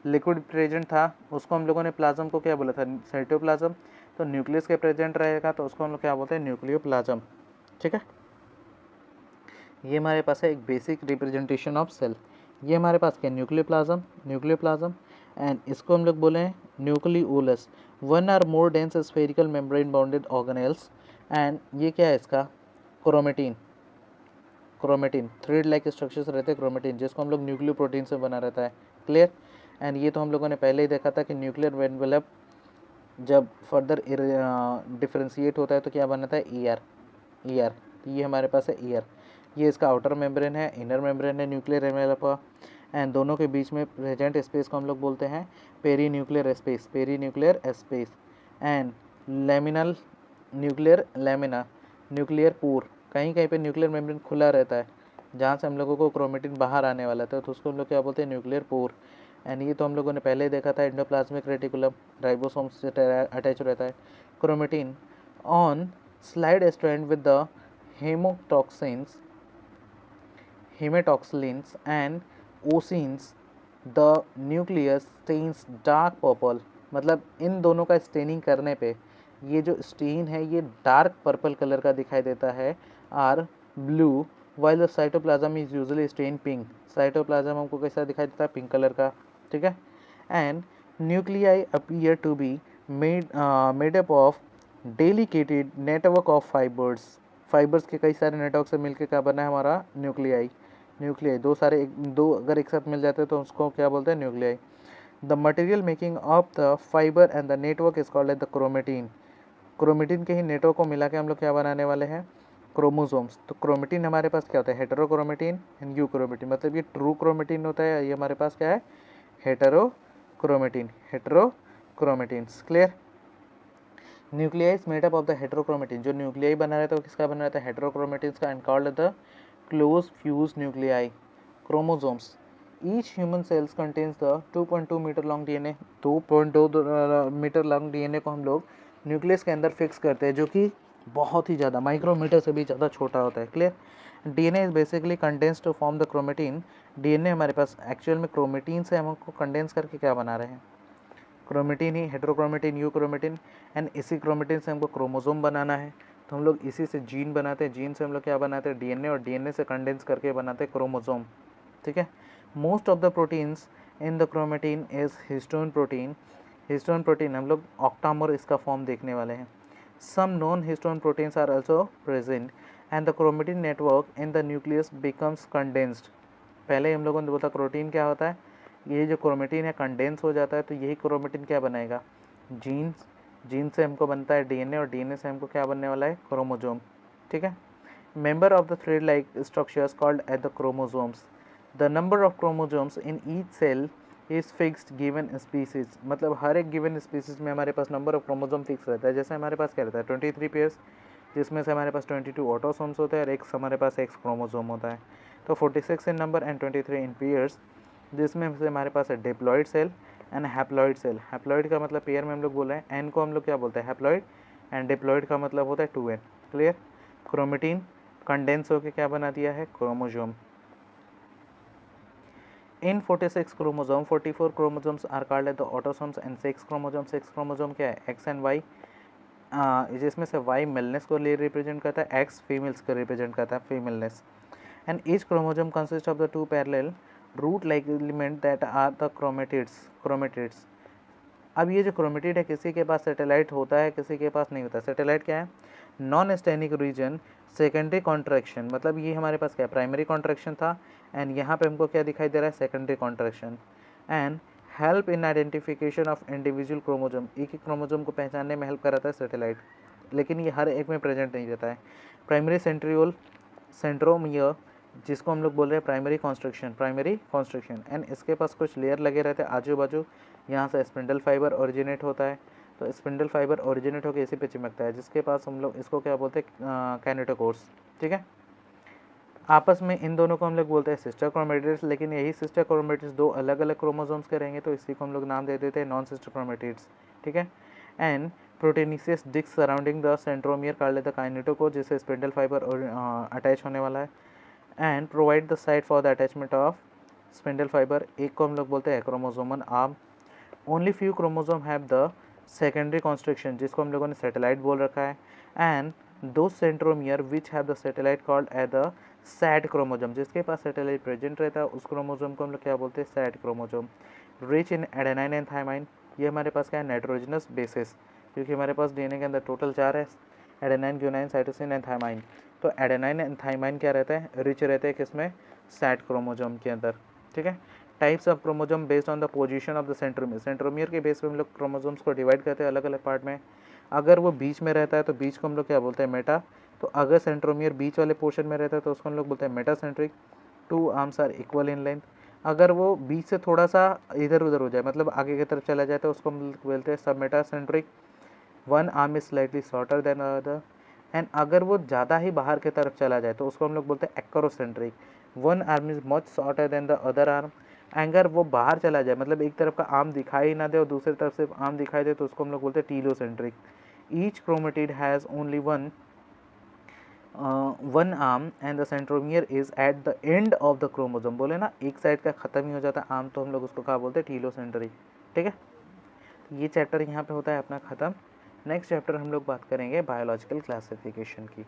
S1: लिक्विड प्रेजेंट था उसको हम लोगों ने प्लाज्म को क्या बोला था? साइटोप्लाज्म। तो न्यूक्लियस के प्रेजेंट रहेगा तो उसको हम लोग क्या बोलते हैं? न्यूक्लियोप्लाज्म। ठीक है, ये हमारे पास है एक बेसिक रिप्रेजेंटेशन ऑफ सेल। ये हमारे पास क्या? Nucleoplasm, nucleoplasm. एंड इसको हम लोग बोले हैं nucleolus. One or more dense spherical membrane bounded organelles. And ये क्या है इसका? Chromatin. Chromatin thread like structures रहते हैं क्रोमेटिन, जिसको हम लोग न्यूक्लियो प्रोटीन से बना रहता है। क्लियर। एंड ये तो हम लोगों ने पहले ही देखा था कि न्यूक्लियर एनवेलप जब फर्दर डिफ्रेंशिएट होता है तो क्या बनता है? ईआर। ईआर, ये हमारे पास है ईआर। ये इसका आउटर मेम्ब्रेन है, इनर मेम्ब्रेन है न्यूक्लियर एनवेलप का। एंड दोनों के बीच में प्रेजेंट स्पेस को हम लोग बोलते हैं perinuclear space, perinuclear space. And laminal nuclear lamina, nuclear pore. कहीं कहीं पे न्यूक्लियर मेम्ब्रेन खुला रहता है जहाँ से हम लोगों को क्रोमेटिन बाहर आने वाला था, तो उसको हम लोग क्या बोलते हैं? Nuclear pore. एंड ये तो हम लोगों ने पहले ही देखा था, एंडोप्लाज्मिक रेटिकुलम राइबोसोम से अटैच रहता है। Chromatin on slide strand with the hemotoxins, hematoxylins and eosins, the nucleus stains dark purple. मतलब इन दोनों का स्टेनिंग करने पे ये जो स्टेन है ये डार्क पर्पल कलर का दिखाई देता है, or blue, while the cytoplasm is usually stain pink. Cytoplasm हमको कैसा दिखाई देता है? पिंक कलर का। ठीक है, and nuclei appear to be made up of delicated network of fibres. Fibres के कई सारे नेटवर्क से मिलकर क्या बना है हमारा? न्यूक्लियाई। न्यूक्लियाई दो अगर एक साथ मिल जाते हैं तो उसको क्या बोलते हैं? Nuclei. The material making of the fibre and the network is called as the chromatin. Chromatin के ही नेटवर्क को मिला के हम लोग क्या बनाने वाले हैं, क्रोमोसोम्स। तो क्रोमेटिन हमारे पास क्या होता है, हेटेरोक्रोमेटिन एंड यूक्रोमेटिन, मतलब ये ट्रू क्रोमेटिन होता है, ये हमारे पास क्या है, heterochromatin, heterochromatins. Clear. Nuclei is made up of the heterochromatin, जो न्यूक्लियाई बना रहता है वो किसका बना रहता है, हेटेरोक्रोमेटिन्स का, and called the close fuse nuclei. Chromosomes, each human cells contains the 2.2 metre long DNA, 2.2 metre long DNA को हम लोग न्यूक्लियस के अंदर फिक्स करते हैं, जो कि बहुत ही ज़्यादा माइक्रोमीटर से भी ज़्यादा छोटा होता है। Clear. DNA is basically condense to form the chromatin. DNA हमारे पास एक्चुअल में क्रोमेटिन से हमको कंडेंस करके क्या बना रहे हैं, क्रोमेटिन ही, हेटेरोक्रोमेटिन, यूक्रोमेटिन, एंड इसी क्रोमेटिन से हमको क्रोमोसोम बनाना है, तो हम लोग इसी से जीन बनाते हैं, जीन से हम लोग क्या बनाते हैं, डीएनए, और डीएनए से कंडेंस करके बनाते हैं क्रोमोसोम। ठीक है। Most of the proteins in the chromatin is histone protein. Histone protein हम लोग ऑक्टामोर इसका फॉर्म देखने वाले हैं। Some non histone proteins are also present and the chromatin network in the nucleus becomes condensed. पहले हम लोगों ने बोला प्रोटीन क्या होता है, ये जो क्रोमेटिन है कंडेंस हो जाता है, तो यही क्रोमेटिन क्या बनाएगा, जीन्स, जीन से हमको बनता है डीएनए, और डीएनए से हमको क्या बनने वाला है, क्रोमोसोम। ठीक है। Member of the thread like structures called at the chromosomes. The number of chromosomes in each cell is fixed given species, मतलब हर एक गिवन स्पीसीज में हमारे पास नंबर ऑफ क्रोमोसोम फिक्स रहता है। जैसे हमारे पास क्या रहता है, 23 पेयर्स, जिसमें से हमारे पास 22 ऑटोसोम्स होते हैं और एक हमारे पास एक्स क्रोमोसोम होता है। तो 46 in number and 23 in pairs, जिसमें से हमारे पास है diploid cell and haploid cell. Haploid का मतलब पेयर में हम लोग बोल रहे हैं, एन को हम लोग क्या बोलते हैं, हैप्लॉइड, एंड डिप्लॉइड का मतलब होता है 2n। क्लियर। क्रोमेटिन कंडेंस होकर क्या बना दिया है, chromosome. In 46 chromosome 44 chromosomes are called as the autosomes and 6 chromosome, 6 chromosome क्या है, एक्स एंड वाई, जिसमें से वाई मेलनेस को रिप्रेजेंट करता है, एक्स फीमेल्स को रिप्रेजेंट करता है, femaleness. And each chromosome consist of the 2 parallel root like element that are the chromatids. अब ये जो क्रोमेटिड है, किसी के पास सैटेलाइट होता है, किसी के पास नहीं होता। सैटेलाइट क्या है, non Stenik reason, secondary contraction, मतलब ये हमारे पास क्या है, प्राइमरी कॉन्ट्रैक्शन था, एंड यहाँ पे हमको क्या दिखाई दे रहा है, secondary contraction. And help in identification of individual chromosome, एक एक क्रोमोसोम को पहचानने में हेल्प कराता है सैटेलाइट, लेकिन ये हर एक में प्रेजेंट नहीं रहता है। प्राइमरी सेंट्रियोल सेंट्रोमियर, जिसको हम लोग बोल रहे हैं प्राइमरी कॉन्स्ट्रक्शन, एंड इसके पास कुछ लेयर लगे रहते हैं आजू बाजू, यहाँ से स्पिंडल फाइबर ओरिजिनेट होता है, तो स्पिंडल फाइबर ओरिजिनेट होकर इसी पे चिपकता है, जिसके पास हम लोग इसको क्या बोलते हैं, कैनेटोकोर्स। ठीक है। आपस में इन दोनों को हम लोग बोलते हैं सिस्टर क्रोमेटिड्स, लेकिन यही सिस्टर क्रोमेटिड्स दो अलग अलग क्रोमोसोम्स के रहेंगे, तो इसी को हम लोग नाम दे देते हैं नॉन सिस्टर क्रोमेटिड्स। ठीक है। And proteinaceous disc surrounding the centromere called the kinetochore, जिससे स्पिंडल फाइबर अटैच होने वाला है, and provide the site for the attachment of spindle fibre, एक को हम लोग बोलते हैं chromosomal arm. Only few chromosome have the secondary constriction, जिसको हम लोगों ने सैटेलाइट बोल रखा है, एंड दो centromere which have the satellite called as the sat chromosome, जिसके पास सैटेलाइट प्रेजेंट रहता है उस क्रोमोसोम को हम लोग क्या बोलते हैं, sat chromosome. Rich in adenine and thymine, ये हमारे पास क्या है, नाइट्रोजनस बेसिस, क्योंकि हमारे पास डीएनए के अंदर टोटल 4 है, adenine, guanine, cytosine and thymine. तो एडेनाइन एंड थाइमाइन क्या रहता है, रिच रहते हैं किसमें, सैड क्रोमोसोम के अंदर। ठीक है। Types of chromosome based on the position of the centromere, centromere के बेस पे हम लोग क्रोमोसोम्स को डिवाइड करते हैं अलग अलग पार्ट में। अगर वो बीच में रहता है तो बीच को हम लोग क्या बोलते हैं, मेटा। तो अगर सेंट्रोमियर बीच वाले पोर्शन में रहता है तो उसको हम लोग बोलते हैं metacentric. 2 arms are equal in length. अगर वो बीच से थोड़ा सा इधर उधर हो जाए, मतलब आगे की तरफ चला जाए, तो उसको हम बोलते हैं सब metacentric. 1 arm is slightly shorter than other. And अगर वो ज़्यादा ही बाहर की तरफ चला जाए तो उसको हम लोग बोलते हैं acrocentric. 1 arm is much shorter than the other arm. अगर वो बाहर चला जाए, मतलब एक तरफ का आर्म दिखाई ना दे और दूसरी तरफ से आर्म दिखाई दे, तो उसको हम लोग बोलते हैं telocentric. Each chromatid has only one arm and the centromere is at the end of the chromosome, बोले ना एक साइड का खत्म ही हो जाता है आर्म, तो हम लोग उसको क्या बोलते हैं, टीलोसेंट्रिक। ठीक है। ये चैप्टर यहाँ पे होता है अपना ख़त्म। नेक्स्ट चैप्टर हम लोग बात करेंगे बायोलॉजिकल क्लासिफिकेशन की।